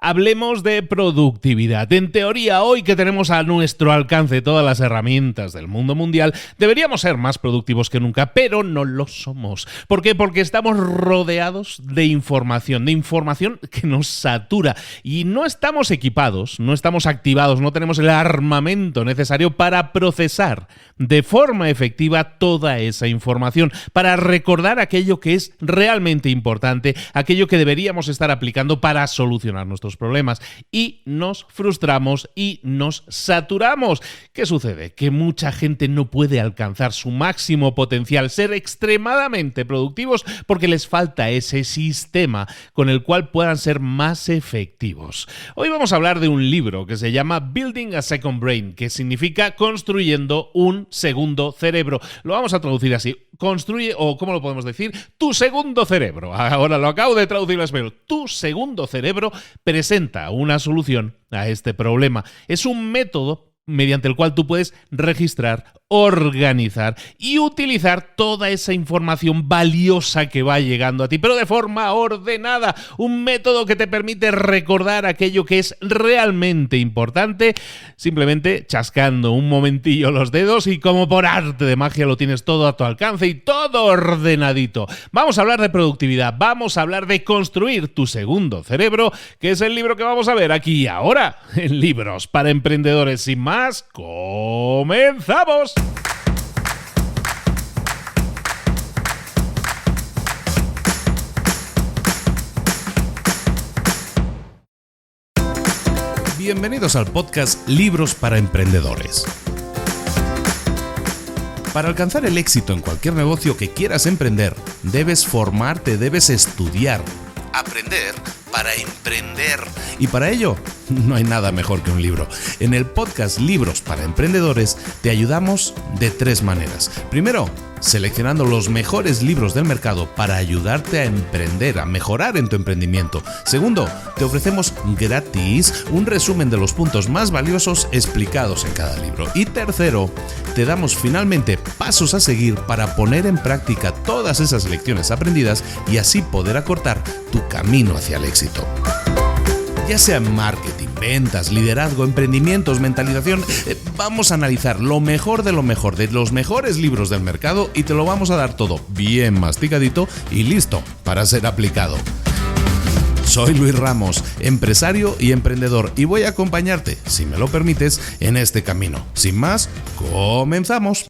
Hablemos de productividad. En teoría, hoy que tenemos a nuestro alcance todas las herramientas del mundo mundial, deberíamos ser más productivos que nunca, pero no lo somos. ¿Por qué? Porque estamos rodeados de información que nos satura y no estamos equipados, no estamos activados, no tenemos el armamento necesario para procesar de forma efectiva toda esa información, para recordar aquello que es realmente importante, aquello que deberíamos estar aplicando para solucionar nuestros problemas, y nos frustramos y nos saturamos. ¿Qué sucede? Que mucha gente no puede alcanzar su máximo potencial, ser extremadamente productivos, porque les falta ese sistema con el cual puedan ser más efectivos. Hoy vamos a hablar de un libro que se llama Building a Second Brain, que significa construyendo un segundo cerebro. Lo vamos a traducir así: construye, o ¿cómo lo podemos decir? Tu segundo cerebro. Ahora lo acabo de traducir al español. Tu segundo cerebro presenta una solución a este problema. Es un método mediante el cual tú puedes registrar, organizar y utilizar toda esa información valiosa que va llegando a ti, pero de forma ordenada. Un método que te permite recordar aquello que es realmente importante, simplemente chascando un momentillo los dedos y como por arte de magia lo tienes todo a tu alcance y todo ordenadito. Vamos a hablar de productividad, vamos a hablar de construir tu segundo cerebro, que es el libro que vamos a ver aquí y ahora en Libros para Emprendedores. Sin más, ¡comenzamos! Bienvenidos al podcast Libros para Emprendedores. Para alcanzar el éxito en cualquier negocio que quieras emprender, debes formarte, debes estudiar, aprender para emprender. Y para ello, no hay nada mejor que un libro. En el podcast Libros para Emprendedores te ayudamos de 3 maneras. Primero, seleccionando los mejores libros del mercado para ayudarte a emprender, a mejorar en tu emprendimiento. Segundo, te ofrecemos gratis un resumen de los puntos más valiosos explicados en cada libro. Y tercero, te damos finalmente pasos a seguir para poner en práctica todas esas lecciones aprendidas y así poder acortar tu camino hacia el éxito. Ya sea en marketing, ventas, liderazgo, emprendimientos, mentalización, vamos a analizar lo mejor de los mejores libros del mercado y te lo vamos a dar todo bien masticadito y listo para ser aplicado. Soy Luis Ramos, empresario y emprendedor, y voy a acompañarte, si me lo permites, en este camino. Sin más, comenzamos.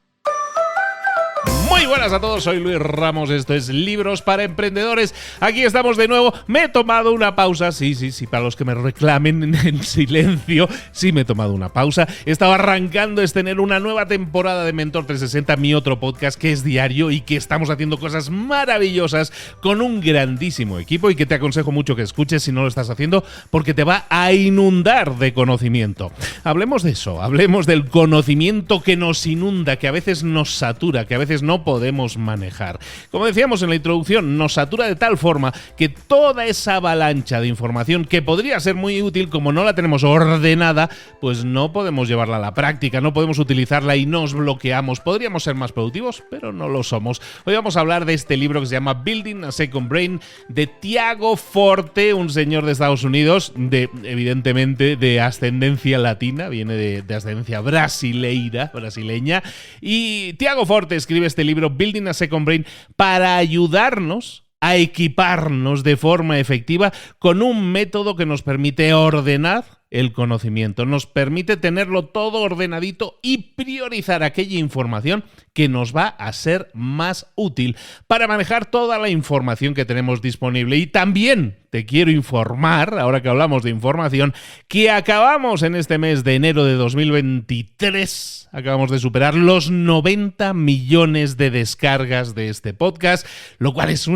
Muy buenas a todos, soy Luis Ramos, esto es Libros para Emprendedores. Aquí estamos de nuevo. Me he tomado una pausa, sí, para los que me reclamen en silencio, sí me he tomado una pausa. Estaba arrancando tener una nueva temporada de Mentor 360, mi otro podcast que es diario y que estamos haciendo cosas maravillosas con un grandísimo equipo y que te aconsejo mucho que escuches si no lo estás haciendo, porque te va a inundar de conocimiento. Hablemos de eso, hablemos del conocimiento que nos inunda, que a veces nos satura, que a veces no podemos manejar. Como decíamos en la introducción, nos satura de tal forma que toda esa avalancha de información que podría ser muy útil, como no la tenemos ordenada, pues no podemos llevarla a la práctica, no podemos utilizarla y nos bloqueamos. Podríamos ser más productivos, pero no lo somos. Hoy vamos a hablar de este libro que se llama Building a Second Brain, de Tiago Forte, un señor de Estados Unidos, evidentemente de ascendencia latina, viene de ascendencia brasileña, y Tiago Forte escribe este libro Building a Second Brain para ayudarnos a equiparnos de forma efectiva con un método que nos permite ordenar el conocimiento, nos permite tenerlo todo ordenadito y priorizar aquella información que nos va a ser más útil para manejar toda la información que tenemos disponible. Y también te quiero informar, ahora que hablamos de información, que acabamos en este mes de enero de 2023, acabamos de superar los 90 millones de descargas de este podcast, lo cual es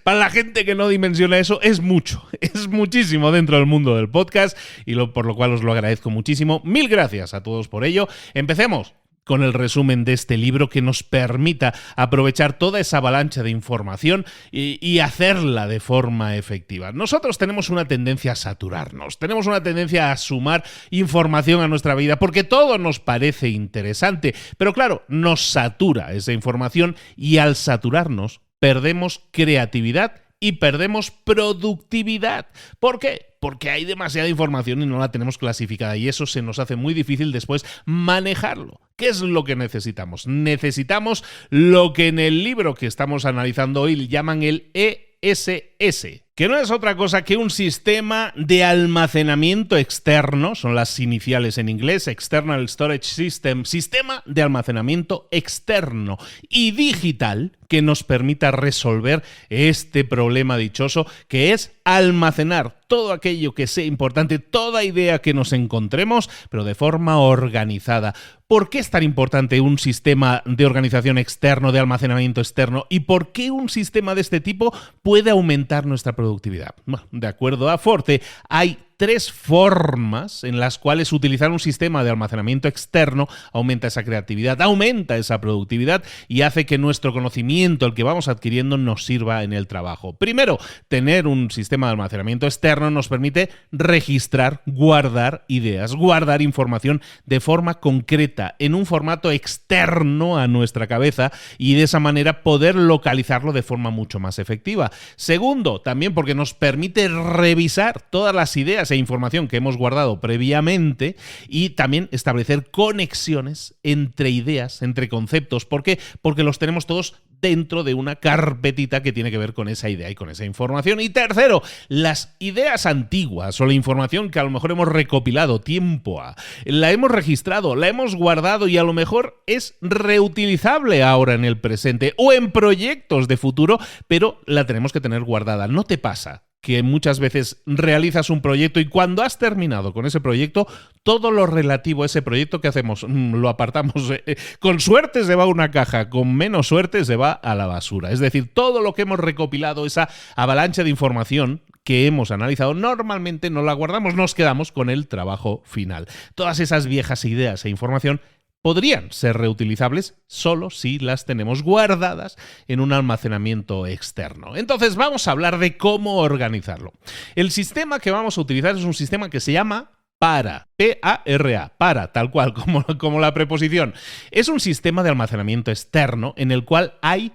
para la gente que no dimensiona eso, es mucho, es muchísimo dentro del mundo del podcast, y por lo cual os lo agradezco muchísimo. Mil gracias a todos por ello. Empecemos con el resumen de este libro que nos permita aprovechar toda esa avalancha de información y hacerla de forma efectiva. Nosotros tenemos una tendencia a saturarnos, tenemos una tendencia a sumar información a nuestra vida porque todo nos parece interesante, pero claro, nos satura esa información y al saturarnos perdemos creatividad y perdemos productividad. ¿Por qué? Porque hay demasiada información y no la tenemos clasificada y eso se nos hace muy difícil después manejarlo. ¿Qué es lo que necesitamos? Necesitamos lo que en el libro que estamos analizando hoy llaman el ESS, que no es otra cosa que un sistema de almacenamiento externo, son las iniciales en inglés, External Storage System, sistema de almacenamiento externo y digital que nos permita resolver este problema dichoso, que es almacenar todo aquello que sea importante, toda idea que nos encontremos, pero de forma organizada. ¿Por qué es tan importante un sistema de organización externo, de almacenamiento externo? ¿Y por qué un sistema de este tipo puede aumentar nuestra productividad? Bueno, de acuerdo a Forte, hay 3 formas en las cuales utilizar un sistema de almacenamiento externo aumenta esa creatividad, aumenta esa productividad y hace que nuestro conocimiento, el que vamos adquiriendo, nos sirva en el trabajo. Primero, tener un sistema de almacenamiento externo nos permite registrar, guardar ideas, guardar información de forma concreta, en un formato externo a nuestra cabeza y de esa manera poder localizarlo de forma mucho más efectiva. Segundo, también porque nos permite revisar todas las ideas e información que hemos guardado previamente y también establecer conexiones entre ideas, entre conceptos. ¿Por qué? Porque los tenemos todos dentro de una carpetita que tiene que ver con esa idea y con esa información. Y tercero, las ideas antiguas o la información que a lo mejor hemos recopilado tiempo la hemos registrado, la hemos guardado y a lo mejor es reutilizable ahora en el presente o en proyectos de futuro, pero la tenemos que tener guardada. ¿No te pasa que muchas veces realizas un proyecto y cuando has terminado con ese proyecto, todo lo relativo a ese proyecto que hacemos lo apartamos? Con suerte se va a una caja, con menos suerte se va a la basura. Es decir, todo lo que hemos recopilado, esa avalancha de información que hemos analizado, normalmente no la guardamos, nos quedamos con el trabajo final. Todas esas viejas ideas e información podrían ser reutilizables solo si las tenemos guardadas en un almacenamiento externo. Entonces vamos a hablar de cómo organizarlo. El sistema que vamos a utilizar es un sistema que se llama PARA, P-A-R-A, PARA, tal cual como la preposición. Es un sistema de almacenamiento externo en el cual hay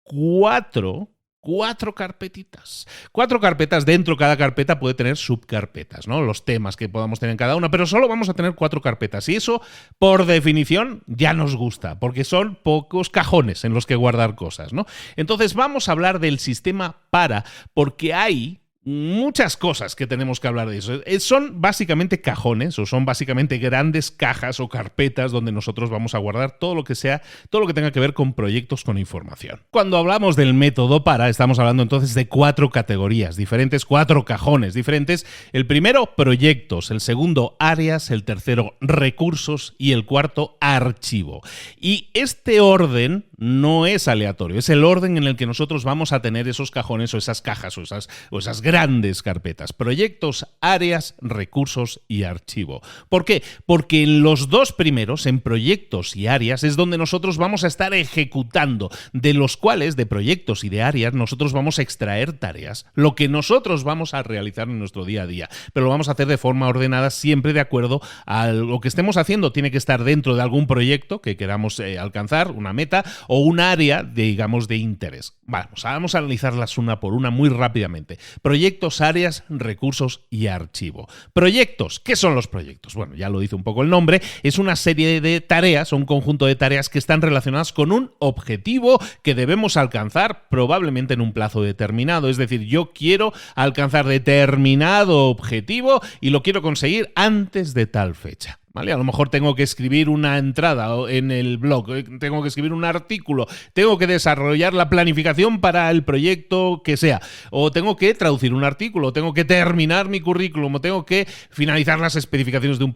cuatro carpetitas. 4 carpetas. Dentro cada carpeta puede tener subcarpetas, ¿no? Los temas que podamos tener en cada una, pero solo vamos a tener 4 carpetas. Y eso, por definición, ya nos gusta, porque son pocos cajones en los que guardar cosas, ¿no? Entonces vamos a hablar del sistema PARA, porque hay muchas cosas que tenemos que hablar de eso. Son básicamente cajones o son básicamente grandes cajas o carpetas donde nosotros vamos a guardar todo lo que tenga que ver con proyectos con información. Cuando hablamos del método PARA, estamos hablando entonces de 4 categorías diferentes, 4 cajones diferentes. El primero, proyectos. El segundo, áreas. El tercero, recursos. Y el cuarto, archivo. Y este orden no es aleatorio, es el orden en el que nosotros vamos a tener esos cajones o esas cajas o esas grandes carpetas. Proyectos, áreas, recursos y archivo. ¿Por qué? Porque en los 2 primeros, en proyectos y áreas, es donde nosotros vamos a estar ejecutando, de los cuales, de proyectos y de áreas, nosotros vamos a extraer tareas, lo que nosotros vamos a realizar en nuestro día a día. Pero lo vamos a hacer de forma ordenada, siempre de acuerdo a lo que estemos haciendo. Tiene que estar dentro de algún proyecto que queramos alcanzar, una meta, o un área, digamos, de interés. Vamos a analizarlas una por una muy rápidamente. Proyectos, áreas, recursos y archivo. Proyectos. ¿Qué son los proyectos? Bueno, ya lo dice un poco el nombre. Es una serie de tareas, un conjunto de tareas que están relacionadas con un objetivo que debemos alcanzar probablemente en un plazo determinado. Es decir, yo quiero alcanzar determinado objetivo y lo quiero conseguir antes de tal fecha. ¿Vale? A lo mejor tengo que escribir una entrada en el blog, tengo que escribir un artículo, tengo que desarrollar la planificación para el proyecto que sea, o tengo que traducir un artículo, o tengo que terminar mi currículum, o tengo que finalizar las especificaciones de un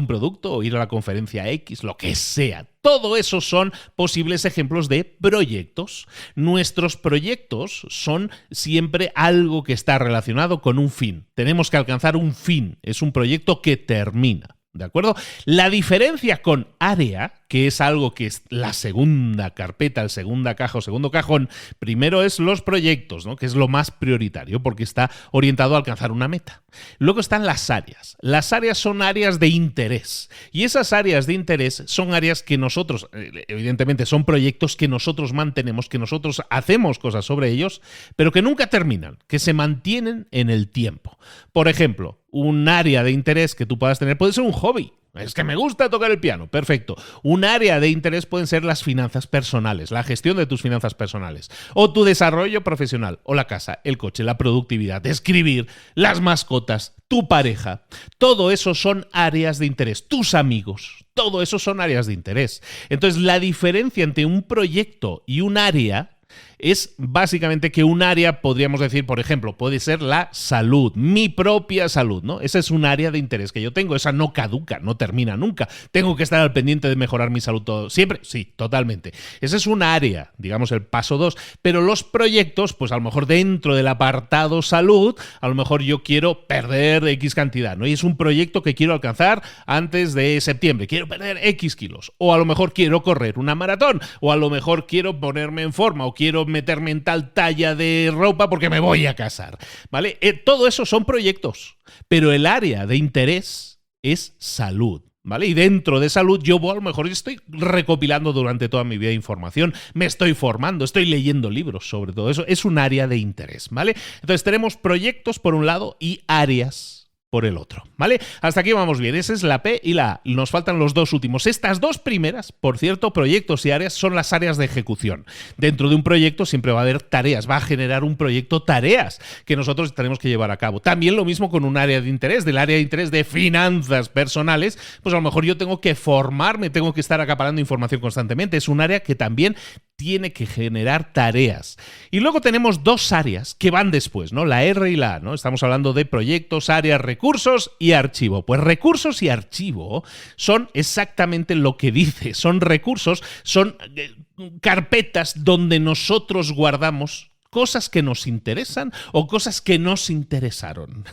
producto, o ir a la conferencia X, lo que sea. Todo eso son posibles ejemplos de proyectos. Nuestros proyectos son siempre algo que está relacionado con un fin. Tenemos que alcanzar un fin. Es un proyecto que termina. ¿De acuerdo? La diferencia con área, que es algo que es la segunda carpeta, el segunda caja o segundo cajón, primero es los proyectos, ¿no? Que es lo más prioritario porque está orientado a alcanzar una meta. Luego están las áreas. Las áreas son áreas de interés. Y esas áreas de interés son áreas que nosotros, evidentemente, son proyectos que nosotros mantenemos, que nosotros hacemos cosas sobre ellos, pero que nunca terminan, que se mantienen en el tiempo. Por ejemplo, un área de interés que tú puedas tener puede ser un hobby. Es que me gusta tocar el piano. Perfecto. Un área de interés pueden ser las finanzas personales, la gestión de tus finanzas personales, o tu desarrollo profesional, o la casa, el coche, la productividad, escribir, las mascotas, tu pareja. Todo eso son áreas de interés. Tus amigos. Todo eso son áreas de interés. Entonces, la diferencia entre un proyecto y un área es básicamente que un área, podríamos decir, por ejemplo, puede ser la salud, mi propia salud, ¿no? Esa es un área de interés que yo tengo, esa no caduca, no termina nunca. Tengo que estar al pendiente de mejorar mi salud todo, siempre, sí, totalmente. Esa es un área, digamos el paso 2, pero los proyectos, pues a lo mejor dentro del apartado salud, a lo mejor yo quiero perder X cantidad, ¿no? Y es un proyecto que quiero alcanzar antes de septiembre, quiero perder X kilos, o a lo mejor quiero correr una maratón, o a lo mejor quiero ponerme en forma, o quiero meterme en tal talla de ropa porque me voy a casar, ¿vale? Todo eso son proyectos, pero el área de interés es salud, ¿vale? Y dentro de salud yo a lo mejor estoy recopilando durante toda mi vida información, me estoy formando, estoy leyendo libros sobre todo eso, es un área de interés, ¿vale? Entonces tenemos proyectos por un lado y áreas por el otro, ¿vale? Hasta aquí vamos bien. Esa es la P y la A. Nos faltan los dos últimos. Estas dos primeras, por cierto, proyectos y áreas, son las áreas de ejecución. Dentro de un proyecto siempre va a haber tareas, va a generar un proyecto tareas que nosotros tenemos que llevar a cabo. También lo mismo con un área de interés, del área de interés de finanzas personales, pues a lo mejor yo tengo que formarme, tengo que estar acaparando información constantemente. Es un área que también tiene que generar tareas. Y luego tenemos dos áreas que van después, ¿no? La R y la A, ¿no? Estamos hablando de proyectos, áreas, recursos y archivo. Pues recursos y archivo son exactamente lo que dice. Son recursos, son carpetas donde nosotros guardamos cosas que nos interesan o cosas que nos interesaron.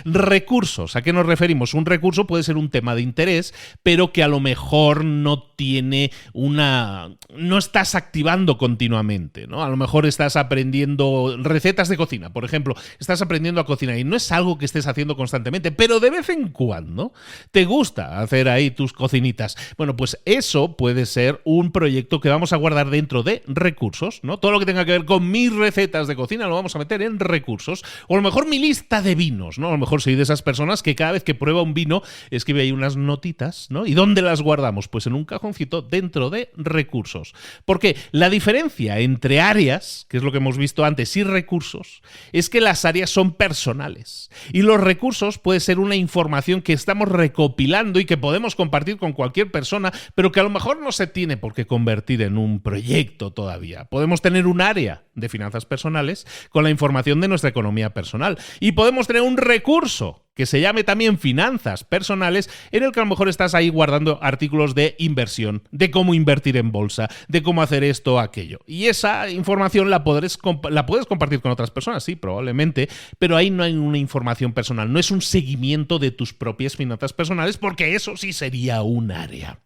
Recursos, ¿a qué nos referimos? Un recurso puede ser un tema de interés, pero que a lo mejor no tiene no estás activando continuamente, ¿no? A lo mejor estás aprendiendo recetas de cocina, por ejemplo, estás aprendiendo a cocinar y no es algo que estés haciendo constantemente, pero de vez en cuando te gusta hacer ahí tus cocinitas. Bueno, pues eso puede ser un proyecto que vamos a guardar dentro de recursos, ¿no? Todo lo que tenga que ver con mis recetas de cocina lo vamos a meter en recursos, o a lo mejor mi lista de vinos, ¿no? A lo mejor soy de esas personas que cada vez que prueba un vino escribe ahí unas notitas, ¿no? ¿Y dónde las guardamos? Pues en un cajoncito dentro de recursos. Porque la diferencia entre áreas, que es lo que hemos visto antes, y recursos, es que las áreas son personales y los recursos puede ser una información que estamos recopilando y que podemos compartir con cualquier persona, pero que a lo mejor no se tiene por qué convertir en un proyecto todavía. Podemos tener un área de finanzas personales con la información de nuestra economía personal. Y podemos tener un recurso que se llame también finanzas personales, en el que a lo mejor estás ahí guardando artículos de inversión, de cómo invertir en bolsa, de cómo hacer esto o aquello. Y esa información la puedes compartir con otras personas, sí, probablemente, pero ahí no hay una información personal, no es un seguimiento de tus propias finanzas personales, porque eso sí sería un área.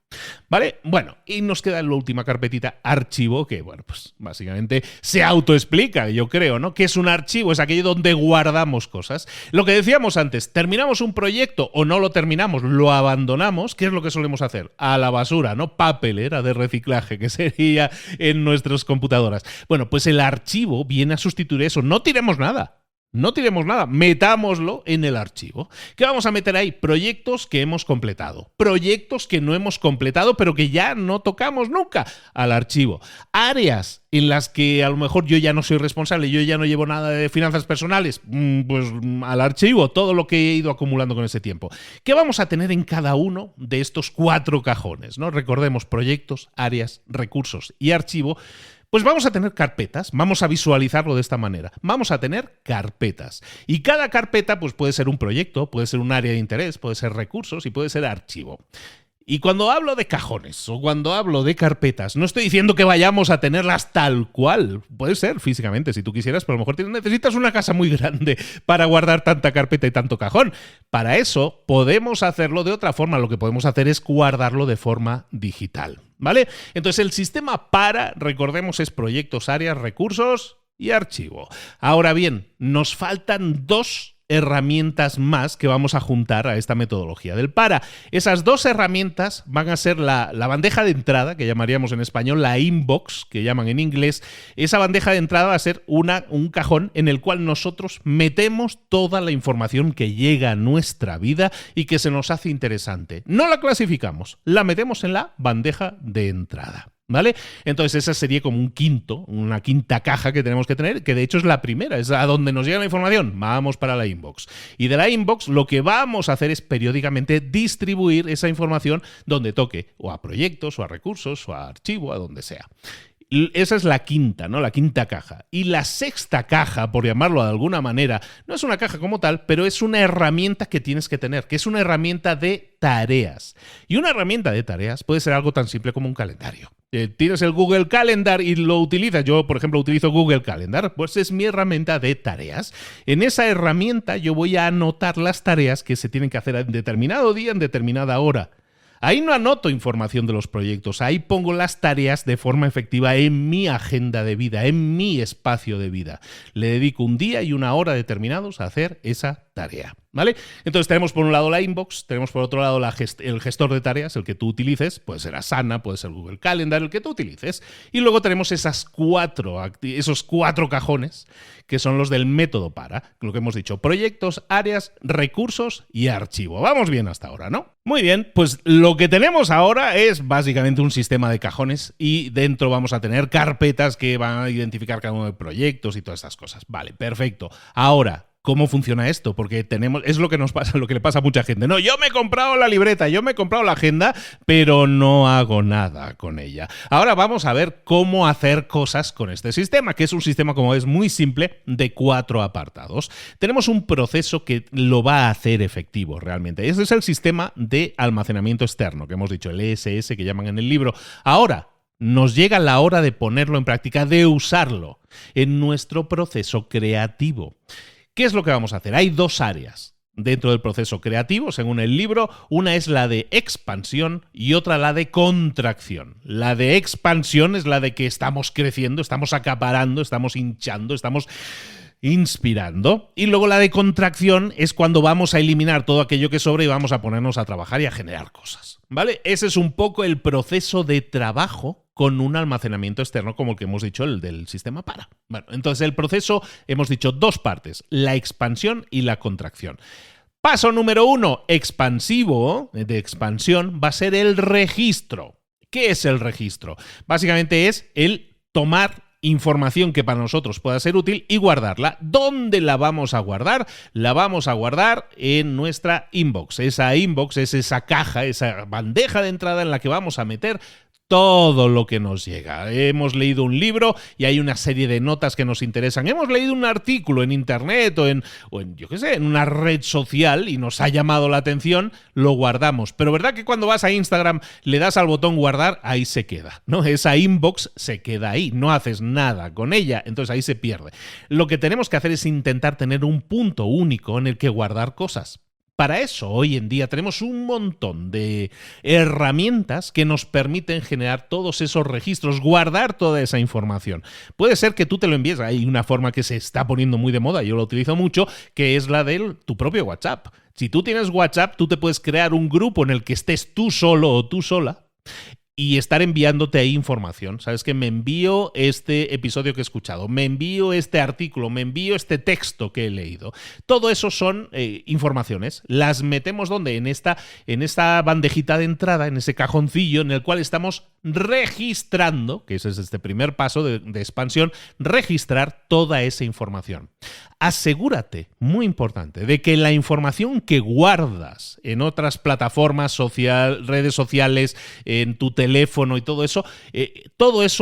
¿Vale? Bueno, y nos queda la última carpetita, archivo, que, bueno, pues básicamente se autoexplica, yo creo, ¿no? ¿Qué es un archivo? Es aquello donde guardamos cosas. Lo que decíamos antes, terminamos un proyecto o no lo terminamos, lo abandonamos, ¿qué es lo que solemos hacer? A la basura, ¿no? Papelera de reciclaje, que sería en nuestras computadoras. Bueno, pues el archivo viene a sustituir eso. No tiremos nada. No tiremos nada, metámoslo en el archivo. ¿Qué vamos a meter ahí? Proyectos que hemos completado, proyectos que no hemos completado pero que ya no tocamos nunca al archivo. Áreas en las que a lo mejor yo ya no soy responsable, yo ya no llevo nada de finanzas personales, pues al archivo, todo lo que he ido acumulando con ese tiempo. ¿Qué vamos a tener en cada uno de estos 4 cajones, ¿no? Recordemos, proyectos, áreas, recursos y archivo. Pues vamos a tener carpetas, vamos a visualizarlo de esta manera. Vamos a tener carpetas. Y cada carpeta pues puede ser un proyecto, puede ser un área de interés, puede ser recursos y puede ser archivo. Y cuando hablo de cajones o cuando hablo de carpetas, no estoy diciendo que vayamos a tenerlas tal cual. Puede ser físicamente, si tú quisieras, pero a lo mejor necesitas una casa muy grande para guardar tanta carpeta y tanto cajón. Para eso podemos hacerlo de otra forma. Lo que podemos hacer es guardarlo de forma digital, ¿vale? Entonces el sistema recordemos, es proyectos, áreas, recursos y archivo. Ahora bien, nos faltan 2 herramientas más que vamos a juntar a esta metodología del para. Esas 2 herramientas van a ser la bandeja de entrada, que llamaríamos en español la inbox, que llaman en inglés. Esa bandeja de entrada va a ser un cajón en el cual nosotros metemos toda la información que llega a nuestra vida y que se nos hace interesante. No la clasificamos, la metemos en la bandeja de entrada. ¿Vale? Entonces esa sería como una quinta caja que tenemos que tener, que de hecho es la primera, es a donde nos llega la información. Vamos para la inbox. Y de la inbox lo que vamos a hacer es periódicamente distribuir esa información donde toque, o a proyectos, o a recursos, o a archivo, a donde sea. Esa es la quinta, ¿no? La quinta caja. Y la sexta caja, por llamarlo de alguna manera, no es una caja como tal, pero es una herramienta que tienes que tener, que es una herramienta de tareas. Y una herramienta de tareas puede ser algo tan simple como un calendario. Tienes el Google Calendar y lo utilizas. Yo, por ejemplo, utilizo Google Calendar, pues es mi herramienta de tareas. En esa herramienta yo voy a anotar las tareas que se tienen que hacer en determinado día, en determinada hora. Ahí no anoto información de los proyectos, ahí pongo las tareas de forma efectiva en mi agenda de vida, en mi espacio de vida. Le dedico un día y una hora determinados a hacer esa tarea, ¿vale? Entonces tenemos por un lado la inbox, tenemos por otro lado el gestor de tareas, el que tú utilices, puede ser Asana, puede ser Google Calendar, el que tú utilices, y luego tenemos esos 4 cajones que son los del método para, lo que hemos dicho, proyectos, áreas, recursos y archivo. Vamos bien hasta ahora, ¿no? Muy bien, pues lo que tenemos ahora es básicamente un sistema de cajones y dentro vamos a tener carpetas que van a identificar cada uno de proyectos y todas estas cosas. Vale, perfecto. Ahora, ¿cómo funciona esto? Porque es lo que nos pasa, lo que le pasa a mucha gente. No, yo me he comprado la libreta, yo me he comprado la agenda, pero no hago nada con ella. Ahora vamos a ver cómo hacer cosas con este sistema, que es un sistema, como es, muy simple, de 4 apartados. Tenemos un proceso que lo va a hacer efectivo realmente. Ese es el sistema de almacenamiento externo, que hemos dicho, el ESS, que llaman en el libro. Ahora, nos llega la hora de ponerlo en práctica, de usarlo en nuestro proceso creativo. ¿Qué es lo que vamos a hacer? Hay 2 áreas dentro del proceso creativo, según el libro. Una es la de expansión y otra la de contracción. La de expansión es la de que estamos creciendo, estamos acaparando, estamos hinchando, estamos inspirando. Y luego la de contracción es cuando vamos a eliminar todo aquello que sobra y vamos a ponernos a trabajar y a generar cosas, ¿vale? Ese es un poco el proceso de trabajo con un almacenamiento externo como el que hemos dicho, el del sistema para. Bueno, entonces el proceso, hemos dicho 2 partes, la expansión y la contracción. Paso número 1, expansivo, de expansión, va a ser el registro. ¿Qué es el registro? Básicamente es el tomar información que para nosotros pueda ser útil y guardarla. ¿Dónde la vamos a guardar? La vamos a guardar en nuestra inbox. Esa inbox es esa caja, esa bandeja de entrada en la que vamos a meter todo lo que nos llega. Hemos leído un libro y hay una serie de notas que nos interesan. Hemos leído un artículo en internet o en yo qué sé, en una red social y nos ha llamado la atención, lo guardamos. Pero ¿verdad que cuando vas a Instagram le das al botón guardar, ahí se queda, ¿no? Esa inbox se queda ahí, no haces nada con ella, entonces ahí se pierde. Lo que tenemos que hacer es intentar tener un punto único en el que guardar cosas. Para eso, hoy en día tenemos un montón de herramientas que nos permiten generar todos esos registros, guardar toda esa información. Puede ser que tú te lo envíes. Hay una forma que se está poniendo muy de moda, yo lo utilizo mucho, que es la de tu propio WhatsApp. Si tú tienes WhatsApp, tú te puedes crear un grupo en el que estés tú solo o tú sola y estar enviándote ahí información. ¿Sabes qué? Me envío este episodio que he escuchado, me envío este artículo, me envío este texto que he leído. Todo eso son informaciones. Las metemos ¿dónde? En esta bandejita de entrada, en ese cajoncillo en el cual estamos registrando, que ese es este primer paso de expansión, registrar toda esa información. Asegúrate, muy importante, de que la información que guardas en otras plataformas redes sociales, en tu teléfono y todo eso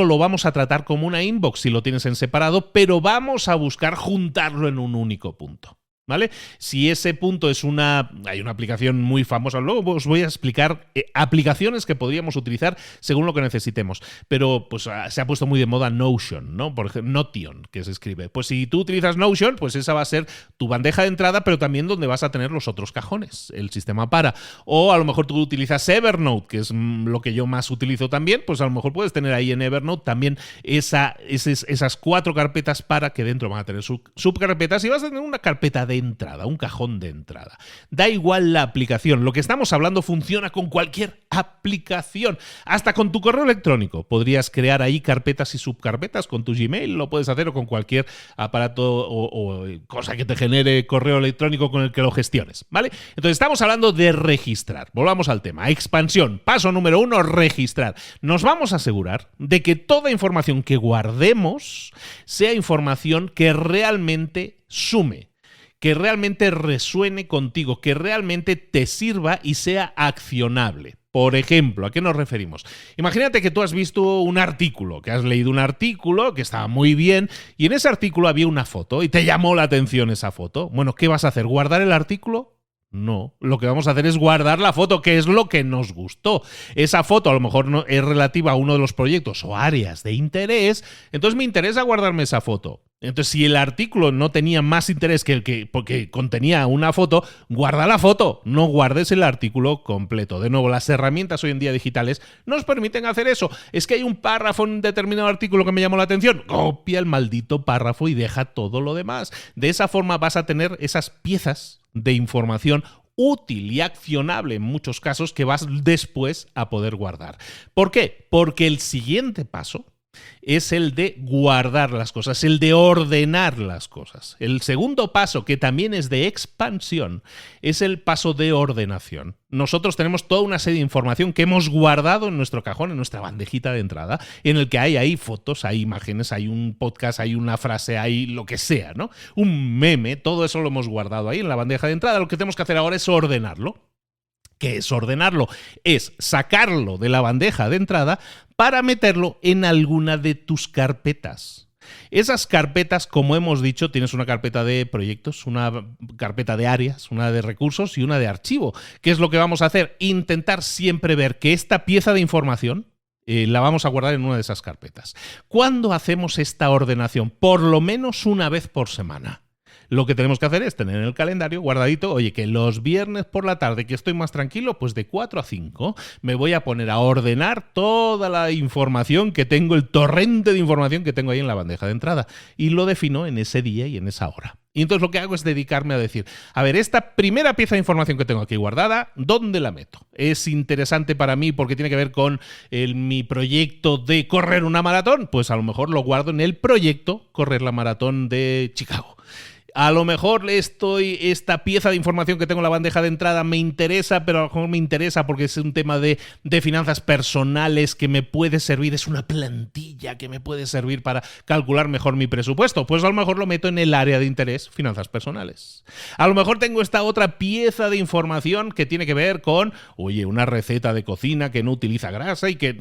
lo vamos a tratar como una inbox si lo tienes en separado, pero vamos a buscar juntarlo en un único punto. ¿Vale? Si ese punto hay una aplicación muy famosa, luego os voy a explicar aplicaciones que podríamos utilizar según lo que necesitemos, pero pues se ha puesto muy de moda Notion, ¿no? Por ejemplo, Notion, que se escribe. Pues si tú utilizas Notion, pues esa va a ser tu bandeja de entrada, pero también donde vas a tener los otros cajones, el sistema para. O a lo mejor tú utilizas Evernote, que es lo que yo más utilizo también, pues a lo mejor puedes tener ahí en Evernote también esas 4 carpetas para que dentro van a tener subcarpetas y vas a tener una carpeta de entrada, un cajón de entrada. Da igual la aplicación, lo que estamos hablando funciona con cualquier aplicación, hasta con tu correo electrónico. Podrías crear ahí carpetas y subcarpetas con tu Gmail, lo puedes hacer o con cualquier aparato o cosa que te genere correo electrónico con el que lo gestiones, ¿vale? Entonces estamos hablando de registrar. Volvamos al tema. Expansión. Paso número 1, registrar. Nos vamos a asegurar de que toda información que guardemos sea información que realmente sume, que realmente resuene contigo, que realmente te sirva y sea accionable. Por ejemplo, ¿a qué nos referimos? Imagínate que tú has visto un artículo, que has leído un artículo que estaba muy bien y en ese artículo había una foto y te llamó la atención esa foto. Bueno, ¿qué vas a hacer? ¿Guardar el artículo? No, lo que vamos a hacer es guardar la foto, que es lo que nos gustó. Esa foto a lo mejor no es relativa a uno de los proyectos o áreas de interés, entonces me interesa guardarme esa foto. Entonces, si el artículo no tenía más interés que el que porque contenía una foto, guarda la foto, no guardes el artículo completo. De nuevo, las herramientas hoy en día digitales nos permiten hacer eso. Es que hay un párrafo en un determinado artículo que me llamó la atención. Copia el maldito párrafo y deja todo lo demás. De esa forma vas a tener esas piezas de información útil y accionable en muchos casos que vas después a poder guardar. ¿Por qué? Porque el siguiente paso es el de guardar las cosas, el de ordenar las cosas. El segundo paso, que también es de expansión, es el paso de ordenación. Nosotros tenemos toda una serie de información que hemos guardado en nuestro cajón, en nuestra bandejita de entrada, en el que hay fotos, hay imágenes, hay un podcast, hay una frase, hay lo que sea, ¿no? Un meme, todo eso lo hemos guardado ahí en la bandeja de entrada. Lo que tenemos que hacer ahora es ordenarlo. ¿Qué es ordenarlo? Es sacarlo de la bandeja de entrada para meterlo en alguna de tus carpetas. Esas carpetas, como hemos dicho, tienes una carpeta de proyectos, una carpeta de áreas, una de recursos y una de archivo. ¿Qué es lo que vamos a hacer? Intentar siempre ver que esta pieza de información la vamos a guardar en una de esas carpetas. ¿Cuándo hacemos esta ordenación? Por lo menos una vez por semana. Lo que tenemos que hacer es tener en el calendario guardadito, oye, que los viernes por la tarde que estoy más tranquilo, pues de 4 a 5 me voy a poner a ordenar toda la información que tengo, el torrente de información que tengo ahí en la bandeja de entrada. Y lo defino en ese día y en esa hora. Y entonces lo que hago es dedicarme a decir, a ver, esta primera pieza de información que tengo aquí guardada, ¿dónde la meto? ¿Es interesante para mí porque tiene que ver con mi proyecto de correr una maratón? Pues a lo mejor lo guardo en el proyecto Correr la Maratón de Chicago. A lo mejor esta pieza de información que tengo en la bandeja de entrada me interesa, pero a lo mejor me interesa porque es un tema de finanzas personales que me puede servir, es una plantilla que me puede servir para calcular mejor mi presupuesto. Pues a lo mejor lo meto en el área de interés, finanzas personales. A lo mejor tengo esta otra pieza de información que tiene que ver con, oye, una receta de cocina que no utiliza grasa y que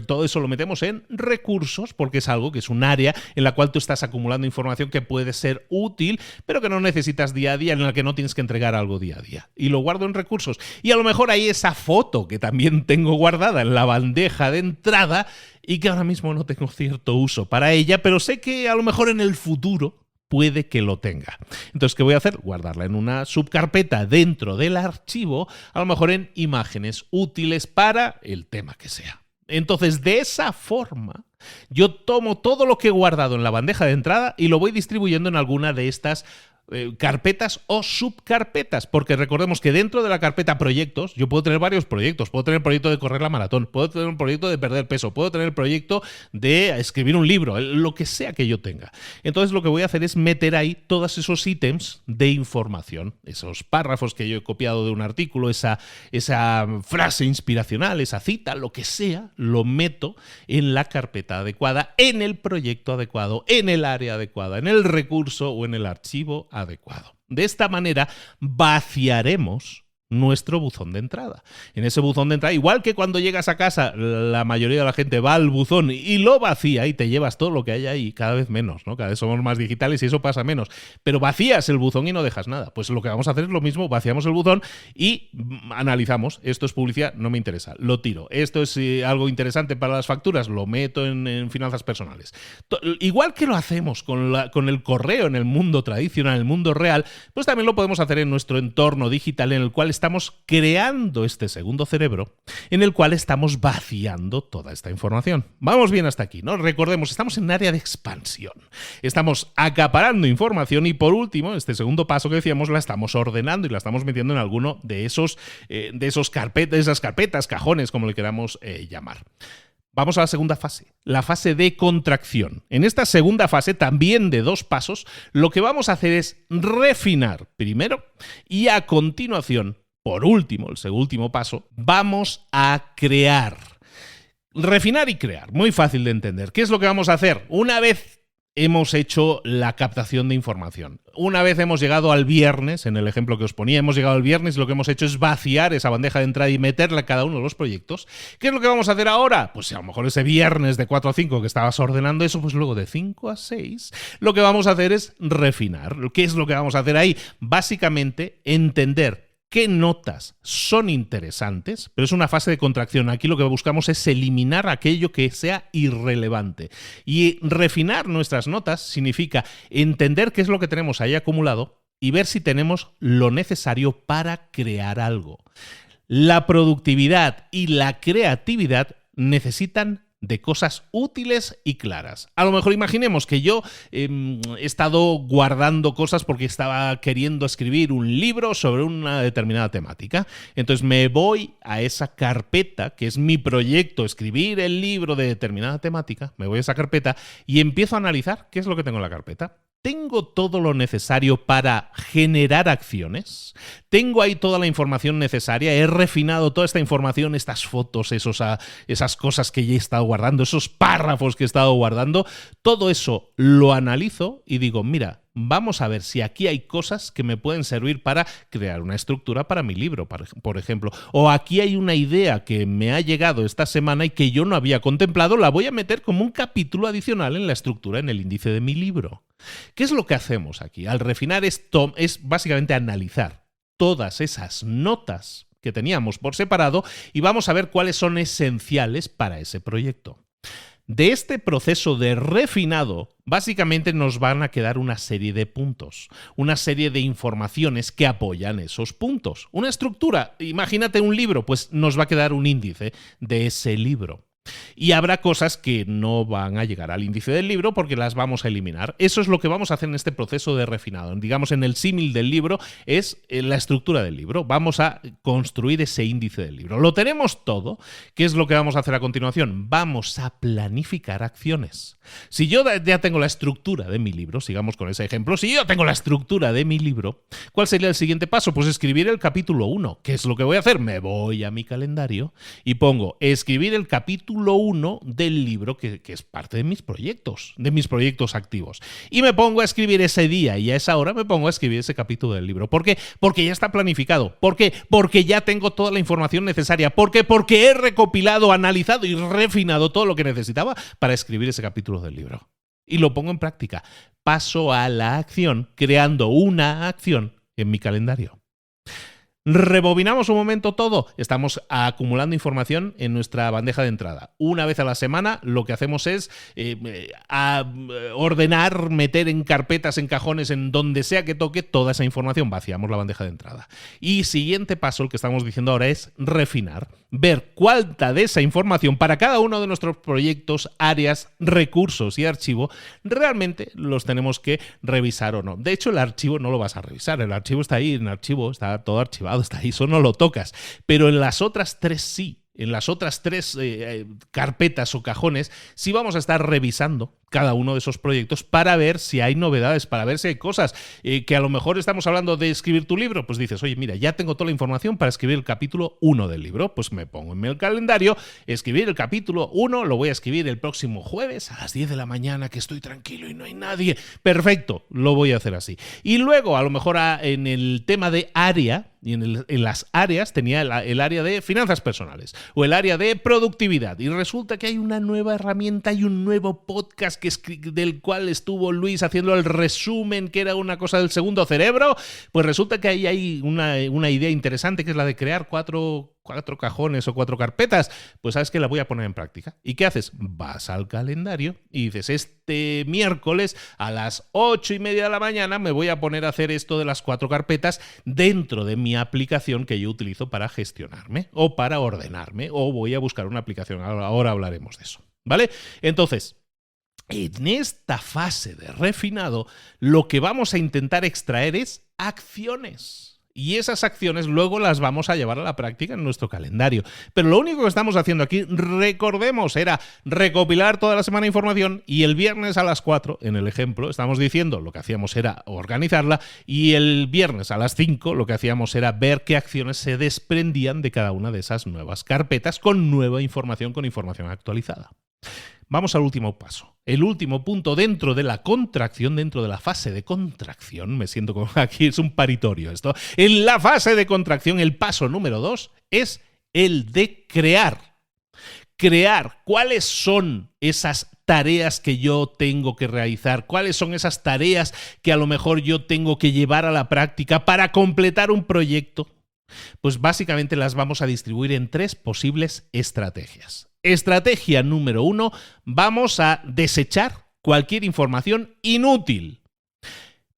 todo eso lo metemos en recursos porque es algo que es un área en la cual tú estás acumulando información que puede ser útil, pero que no necesitas día a día, en la que no tienes que entregar algo día a día. Y lo guardo en recursos. Y a lo mejor hay esa foto que también tengo guardada en la bandeja de entrada y que ahora mismo no tengo cierto uso para ella, pero sé que a lo mejor en el futuro puede que lo tenga. Entonces, ¿qué voy a hacer? Guardarla en una subcarpeta dentro del archivo, a lo mejor en imágenes útiles para el tema que sea. Entonces, de esa forma, yo tomo todo lo que he guardado en la bandeja de entrada y lo voy distribuyendo en alguna de estas carpetas o subcarpetas, porque recordemos que dentro de la carpeta proyectos yo puedo tener varios proyectos. Puedo tener el proyecto de correr la maratón, puedo tener un proyecto de perder peso, puedo tener el proyecto de escribir un libro, lo que sea que yo tenga. Entonces lo que voy a hacer es meter ahí todos esos ítems de información, esos párrafos que yo he copiado de un artículo, esa frase inspiracional, esa cita, lo que sea, lo meto en la carpeta adecuada, en el proyecto adecuado, en el área adecuada, en el recurso o en el archivo adecuado. De esta manera vaciaremos nuestro buzón de entrada. En ese buzón de entrada, igual que cuando llegas a casa, la mayoría de la gente va al buzón y lo vacía y te llevas todo lo que hay ahí, cada vez menos, ¿no? Cada vez somos más digitales y eso pasa menos. Pero vacías el buzón y no dejas nada. Pues lo que vamos a hacer es lo mismo, vaciamos el buzón y analizamos. Esto es publicidad, no me interesa, lo tiro. Esto es algo interesante para las facturas, lo meto en finanzas personales. Igual que lo hacemos con el correo en el mundo tradicional, en el mundo real, pues también lo podemos hacer en nuestro entorno digital en el cual estamos estamos creando este segundo cerebro en el cual estamos vaciando toda esta información. Vamos bien hasta aquí, ¿no? Recordemos, estamos en un área de expansión. Estamos acaparando información y por último, este segundo paso que decíamos, la estamos ordenando y la estamos metiendo en alguno de esas carpetas, cajones, como le queramos llamar. Vamos a la segunda fase, la fase de contracción. En esta segunda fase, también de 2 pasos, lo que vamos a hacer es refinar primero y a continuación, por último, el último paso, vamos a crear. Refinar y crear, muy fácil de entender. ¿Qué es lo que vamos a hacer? Una vez hemos hecho la captación de información. Una vez hemos llegado al viernes, en el ejemplo que os ponía, hemos llegado al viernes y lo que hemos hecho es vaciar esa bandeja de entrada y meterla a cada uno de los proyectos. ¿Qué es lo que vamos a hacer ahora? Pues a lo mejor ese viernes de 4 a 5 que estabas ordenando eso, pues luego de 5 a 6, lo que vamos a hacer es refinar. ¿Qué es lo que vamos a hacer ahí? Básicamente entender qué notas son interesantes, pero es una fase de contracción. Aquí lo que buscamos es eliminar aquello que sea irrelevante. Y refinar nuestras notas significa entender qué es lo que tenemos ahí acumulado y ver si tenemos lo necesario para crear algo. La productividad y la creatividad necesitan de cosas útiles y claras. A lo mejor imaginemos que yo he estado guardando cosas porque estaba queriendo escribir un libro sobre una determinada temática. Entonces me voy a esa carpeta, que es mi proyecto, escribir el libro de determinada temática, me voy a esa carpeta y empiezo a analizar qué es lo que tengo en la carpeta. ¿Tengo todo lo necesario para generar acciones? ¿Tengo ahí toda la información necesaria? ¿He refinado toda esta información, estas fotos, esas cosas que ya he estado guardando, esos párrafos que he estado guardando? Todo eso lo analizo y digo, mira, vamos a ver si aquí hay cosas que me pueden servir para crear una estructura para mi libro, por ejemplo. O aquí hay una idea que me ha llegado esta semana y que yo no había contemplado, la voy a meter como un capítulo adicional en la estructura, en el índice de mi libro. ¿Qué es lo que hacemos aquí? Al refinar esto es básicamente analizar todas esas notas que teníamos por separado y vamos a ver cuáles son esenciales para ese proyecto. De este proceso de refinado, básicamente nos van a quedar una serie de puntos, una serie de informaciones que apoyan esos puntos. Una estructura, imagínate un libro, pues nos va a quedar un índice de ese libro. Y habrá cosas que no van a llegar al índice del libro porque las vamos a eliminar. Eso es lo que vamos a hacer en este proceso de refinado. Digamos, en el símil del libro es la estructura del libro. Vamos a construir ese índice del libro. Lo tenemos todo. ¿Qué es lo que vamos a hacer a continuación? Vamos a planificar acciones. Si yo ya tengo la estructura de mi libro, sigamos con ese ejemplo, si yo tengo la estructura de mi libro, ¿cuál sería el siguiente paso? Pues escribir el capítulo 1. ¿Qué es lo que voy a hacer? Me voy a mi calendario y pongo escribir el capítulo 1 del libro que es parte de mis proyectos activos. Y me pongo a escribir ese día y a esa hora me pongo a escribir ese capítulo del libro. ¿Por qué? Porque ya está planificado. ¿Por qué? Porque ya tengo toda la información necesaria. ¿Por qué? Porque he recopilado, analizado y refinado todo lo que necesitaba para escribir ese capítulo del libro. Y lo pongo en práctica. Paso a la acción, creando una acción en mi calendario. Rebobinamos un momento todo. Estamos acumulando información en nuestra bandeja de entrada. Una vez a la semana lo que hacemos es ordenar, meter en carpetas, en cajones, en donde sea que toque toda esa información. Vaciamos la bandeja de entrada. Y siguiente paso, el que estamos diciendo ahora, es refinar. Ver cuánta de esa información para cada uno de nuestros proyectos, áreas, recursos y archivo realmente los tenemos que revisar o no. De hecho, el archivo no lo vas a revisar. El archivo está ahí, en archivo está todo archivado. Está ahí, eso no lo tocas, pero en las otras 3 sí. En las otras 3 carpetas o cajones sí vamos a estar revisando cada uno de esos proyectos para ver si hay novedades, para ver si hay cosas que a lo mejor estamos hablando de escribir tu libro, pues dices, oye, mira, ya tengo toda la información para escribir el capítulo 1 del libro, pues me pongo en el calendario, escribir el capítulo 1, lo voy a escribir el próximo jueves a las 10 de la mañana, que estoy tranquilo y no hay nadie. Perfecto, lo voy a hacer así. Y luego, a lo mejor en el tema de área, y en las áreas tenía el área de finanzas personales o el área de productividad. Y resulta que hay una nueva herramienta y un nuevo podcast del cual estuvo Luis haciendo el resumen, que era una cosa del segundo cerebro, pues resulta que ahí hay una idea interesante, que es la de crear cuatro cajones o 4 carpetas. Pues sabes que la voy a poner en práctica. ¿Y qué haces? Vas al calendario y dices, este miércoles a las 8:30 de la mañana me voy a poner a hacer esto de las 4 carpetas dentro de mi aplicación que yo utilizo para gestionarme o para ordenarme, o voy a buscar una aplicación. Ahora hablaremos de eso, ¿vale? Entonces, en esta fase de refinado, lo que vamos a intentar extraer es acciones. Y esas acciones luego las vamos a llevar a la práctica en nuestro calendario. Pero lo único que estamos haciendo aquí, recordemos, era recopilar toda la semana información, y el viernes a las 4, en el ejemplo, estamos diciendo, lo que hacíamos era organizarla, y el viernes a las 5 lo que hacíamos era ver qué acciones se desprendían de cada una de esas nuevas carpetas con nueva información, con información actualizada. Vamos al último paso. El último punto dentro de la contracción, dentro de la fase de contracción, me siento como aquí, es un paritorio esto. En la fase de contracción, el paso número 2 es el de crear. Crear. ¿Cuáles son esas tareas que yo tengo que realizar? ¿Cuáles son esas tareas que a lo mejor yo tengo que llevar a la práctica para completar un proyecto? Pues básicamente las vamos a distribuir en 3 posibles estrategias. Estrategia número 1, vamos a desechar cualquier información inútil.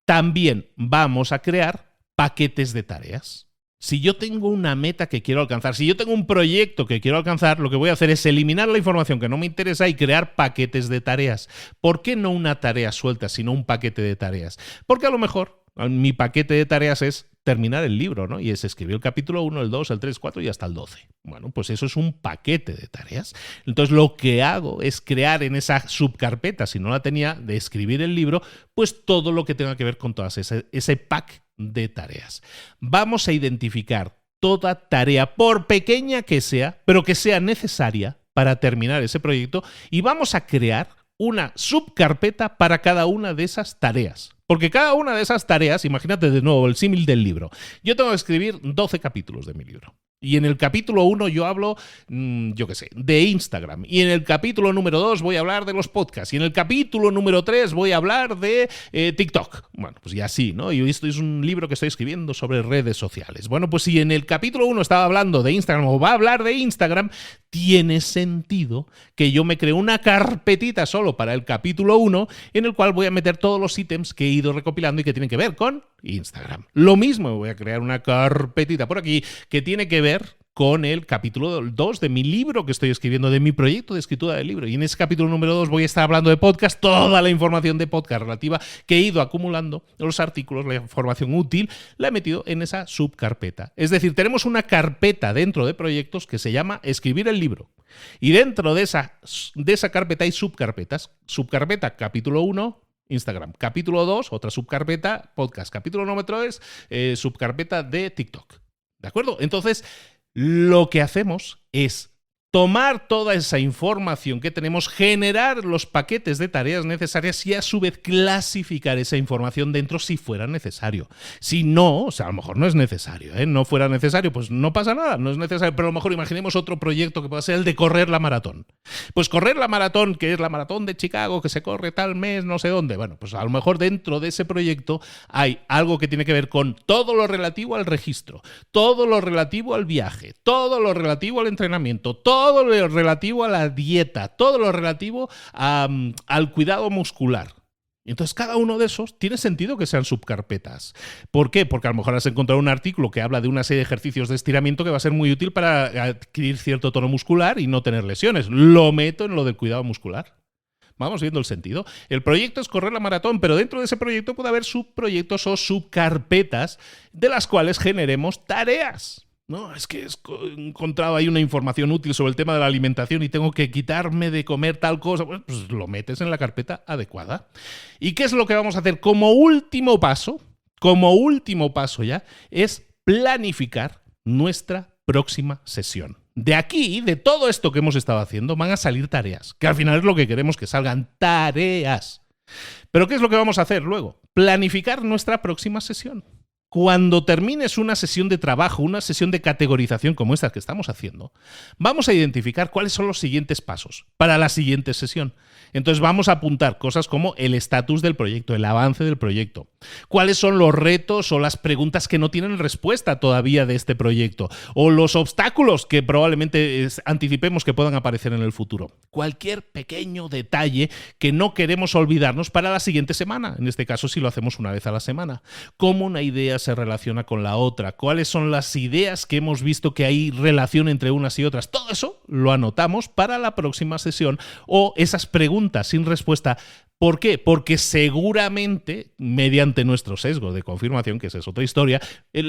También vamos a crear paquetes de tareas. Si yo tengo una meta que quiero alcanzar, si yo tengo un proyecto que quiero alcanzar, lo que voy a hacer es eliminar la información que no me interesa y crear paquetes de tareas. ¿Por qué no una tarea suelta, sino un paquete de tareas? Porque a lo mejor mi paquete de tareas es terminar el libro, ¿no? Y es escribir el capítulo 1, el 2, el 3, 4 y hasta el 12. Bueno, pues eso es un paquete de tareas. Entonces lo que hago es crear en esa subcarpeta, si no la tenía, de escribir el libro, pues todo lo que tenga que ver con todas ese pack de tareas. Vamos a identificar toda tarea, por pequeña que sea, pero que sea necesaria para terminar ese proyecto, y vamos a crear una subcarpeta para cada una de esas tareas. Porque cada una de esas tareas, imagínate de nuevo el símil del libro. Yo tengo que escribir 12 capítulos de mi libro. Y en el capítulo 1 yo hablo, yo qué sé, de Instagram. Y en el capítulo número 2 voy a hablar de los podcasts. Y en el capítulo número 3 voy a hablar de TikTok. Bueno, pues ya sí, ¿no? Y esto es un libro que estoy escribiendo sobre redes sociales. Bueno, pues si en el capítulo 1 estaba hablando de Instagram o va a hablar de Instagram, tiene sentido que yo me cree una carpetita solo para el capítulo 1 en el cual voy a meter todos los ítems que he ido recopilando y que tienen que ver con Instagram. Lo mismo, voy a crear una carpetita por aquí que tiene que ver con el capítulo 2 de mi libro que estoy escribiendo, de mi proyecto de escritura del libro. Y en ese capítulo número 2 voy a estar hablando de podcast, toda la información de podcast relativa que he ido acumulando, los artículos, la información útil, la he metido en esa subcarpeta. Es decir, tenemos una carpeta dentro de proyectos que se llama Escribir el libro. Y dentro de esa carpeta hay subcarpetas. Subcarpeta capítulo 1, Instagram. Capítulo 2, otra subcarpeta, podcast. Capítulo número 3, subcarpeta de TikTok. ¿De acuerdo? Entonces, lo que hacemos es tomar toda esa información que tenemos, generar los paquetes de tareas necesarias y a su vez clasificar esa información dentro si fuera necesario. Si no, o sea, a lo mejor no es necesario, no fuera necesario, pues no pasa nada, no es necesario, pero a lo mejor imaginemos otro proyecto que pueda ser el de correr la maratón. Pues correr la maratón, que es la maratón de Chicago, que se corre tal mes, no sé dónde. Bueno, pues a lo mejor dentro de ese proyecto hay algo que tiene que ver con todo lo relativo al registro, todo lo relativo al viaje, todo lo relativo al entrenamiento, todo lo relativo a la dieta, todo lo relativo al cuidado muscular. Y entonces cada uno de esos tiene sentido que sean subcarpetas. ¿Por qué? Porque a lo mejor has encontrado un artículo que habla de una serie de ejercicios de estiramiento que va a ser muy útil para adquirir cierto tono muscular y no tener lesiones. Lo meto en lo del cuidado muscular. Vamos viendo el sentido. El proyecto es correr la maratón, pero dentro de ese proyecto puede haber subproyectos o subcarpetas de las cuales generemos tareas. No, es que he encontrado ahí una información útil sobre el tema de la alimentación y tengo que quitarme de comer tal cosa. Pues lo metes en la carpeta adecuada. ¿Y qué es lo que vamos a hacer? Como último paso ya, es planificar nuestra próxima sesión. De aquí, de todo esto que hemos estado haciendo, van a salir tareas, que al final es lo que queremos que salgan, tareas. ¿Pero qué es lo que vamos a hacer luego? Planificar nuestra próxima sesión. cuando termines una sesión de trabajo, una sesión de categorización como esta que estamos haciendo, vamos a identificar cuáles son los siguientes pasos para la siguiente sesión. Entonces vamos a apuntar cosas como el estatus del proyecto, el avance del proyecto, cuáles son los retos o las preguntas que no tienen respuesta todavía de este proyecto, o los obstáculos que probablemente anticipemos que puedan aparecer en el futuro. Cualquier pequeño detalle que no queremos olvidarnos para la siguiente semana, en este caso si lo hacemos una vez a la semana. Cómo una idea se relaciona con la otra, cuáles son las ideas que hemos visto que hay relación entre unas y otras. Todo eso lo anotamos para la próxima sesión, o esas preguntas sin respuesta. ¿Por qué? Porque seguramente, mediante nuestro sesgo de confirmación, que esa es otra historia,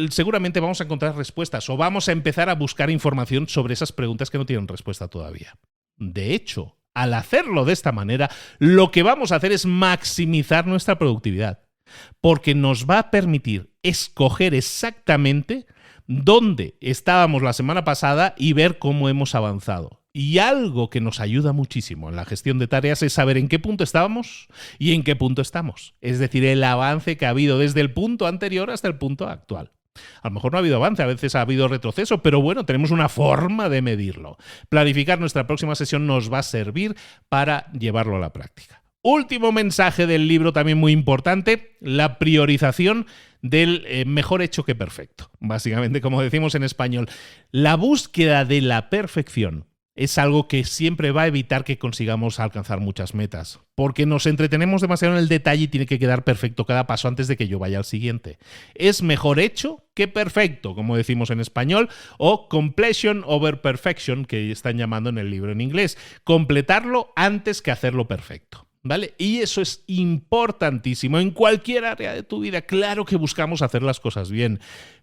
seguramente vamos a encontrar respuestas o vamos a empezar a buscar información sobre esas preguntas que no tienen respuesta todavía. De hecho, al hacerlo de esta manera, lo que vamos a hacer es maximizar nuestra productividad, porque nos va a permitir escoger exactamente dónde estábamos la semana pasada y ver cómo hemos avanzado. Y algo que nos ayuda muchísimo en la gestión de tareas es saber en qué punto estábamos y en qué punto estamos. Es decir, el avance que ha habido desde el punto anterior hasta el punto actual. A lo mejor no ha habido avance, a veces ha habido retroceso, pero bueno, tenemos una forma de medirlo. Planificar nuestra próxima sesión nos va a servir para llevarlo a la práctica. Último mensaje del libro, también muy importante, la priorización del mejor hecho que perfecto. Básicamente, como decimos en español, la búsqueda de la perfección es algo que siempre va a evitar que consigamos alcanzar muchas metas, porque nos entretenemos demasiado en el detalle y tiene que quedar perfecto cada paso antes de que yo vaya al siguiente. Es mejor hecho que perfecto, como decimos en español, o completion over perfection, que están llamando en el libro en inglés. Completarlo antes que hacerlo perfecto. ¿Vale? Y eso es importantísimo en cualquier área de tu vida. Claro que buscamos hacer las cosas bien,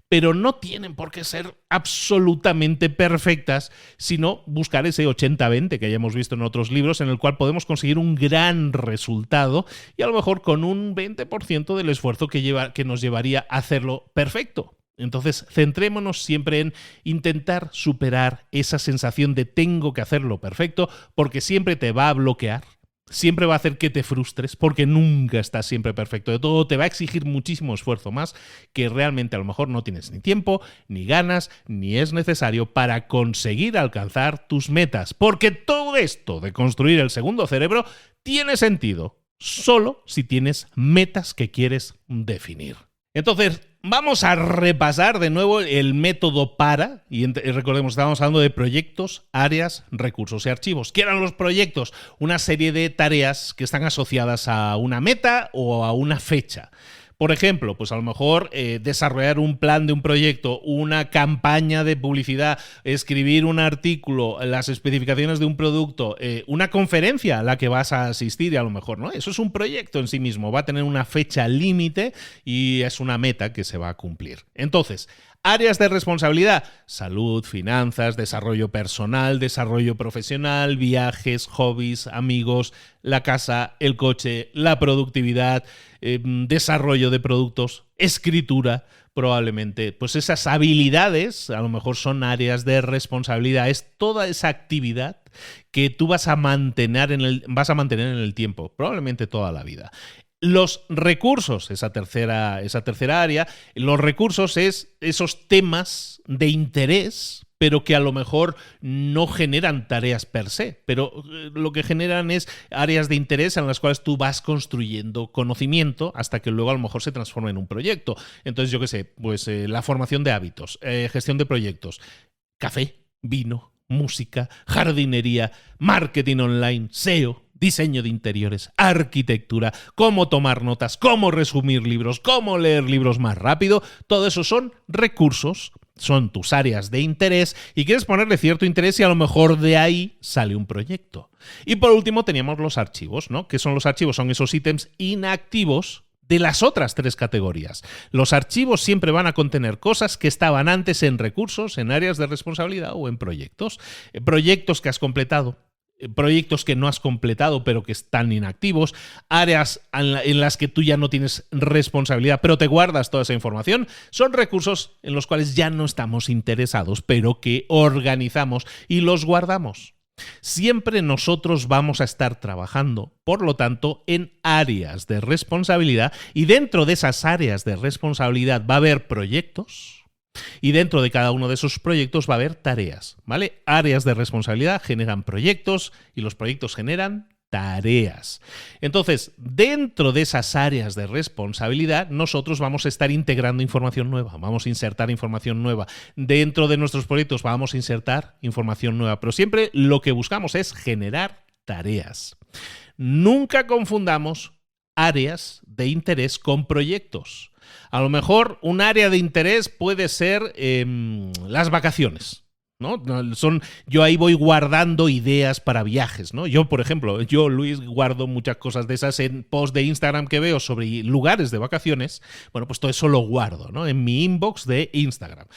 pero no tienen por qué ser absolutamente perfectas, sino buscar ese 80-20 que ya hemos visto en otros libros, en el cual podemos conseguir un gran resultado y a lo mejor con un 20% del esfuerzo que nos llevaría a hacerlo perfecto. Entonces, centrémonos siempre en intentar superar esa sensación de tengo que hacerlo perfecto, porque siempre te va a bloquear. Siempre va a hacer que te frustres porque nunca estás siempre perfecto. De todo te va a exigir muchísimo esfuerzo más que realmente a lo mejor no tienes ni tiempo, ni ganas, ni es necesario para conseguir alcanzar tus metas. Porque todo esto de construir el segundo cerebro tiene sentido solo si tienes metas que quieres definir. Entonces, vamos a repasar de nuevo el método PARA, y recordemos, estábamos hablando de proyectos, áreas, recursos y archivos. ¿Qué eran los proyectos? Una serie de tareas que están asociadas a una meta o a una fecha. Por ejemplo, pues a lo mejor desarrollar un plan de un proyecto, una campaña de publicidad, escribir un artículo, las especificaciones de un producto, una conferencia a la que vas a asistir, a lo mejor, ¿no? Eso es un proyecto en sí mismo, va a tener una fecha límite y es una meta que se va a cumplir. Entonces, áreas de responsabilidad: salud, finanzas, desarrollo personal, desarrollo profesional, viajes, hobbies, amigos, la casa, el coche, la productividad, desarrollo de productos, escritura, probablemente. Pues esas habilidades a lo mejor son áreas de responsabilidad. Es toda esa actividad que tú vas a mantener en el tiempo, probablemente toda la vida. Los recursos, esa tercera área, los recursos es esos temas de interés, pero que a lo mejor no generan tareas per se, pero lo que generan es áreas de interés en las cuales tú vas construyendo conocimiento hasta que luego a lo mejor se transforma en un proyecto. Entonces, yo qué sé, pues la formación de hábitos, gestión de proyectos, café, vino, música, jardinería, marketing online, SEO, diseño de interiores, arquitectura, cómo tomar notas, cómo resumir libros, cómo leer libros más rápido. Todo eso son recursos, son tus áreas de interés y quieres ponerle cierto interés y a lo mejor de ahí sale un proyecto. Y por último teníamos los archivos, ¿no? ¿Qué son los archivos? Son esos ítems inactivos de las otras tres categorías. Los archivos siempre van a contener cosas que estaban antes en recursos, en áreas de responsabilidad o en proyectos. Proyectos que has completado, proyectos que no has completado pero que están inactivos, áreas en las que tú ya no tienes responsabilidad pero te guardas toda esa información. Son recursos en los cuales ya no estamos interesados pero que organizamos y los guardamos. Siempre nosotros vamos a estar trabajando, por lo tanto, en áreas de responsabilidad, y dentro de esas áreas de responsabilidad va a haber proyectos y dentro de cada uno de esos proyectos va a haber tareas, ¿vale? Áreas de responsabilidad generan proyectos y los proyectos generan tareas. Entonces, dentro de esas áreas de responsabilidad, nosotros vamos a estar integrando información nueva, vamos a insertar información nueva. Dentro de nuestros proyectos vamos a insertar información nueva, pero siempre lo que buscamos es generar tareas. Nunca confundamos áreas de interés con proyectos. A lo mejor un área de interés puede ser las vacaciones, ¿no? Yo ahí voy guardando ideas para viajes, ¿no? Yo, por ejemplo, Luis, guardo muchas cosas de esas en posts de Instagram que veo sobre lugares de vacaciones. Bueno, pues todo eso lo guardo, ¿no? En mi inbox de Instagram.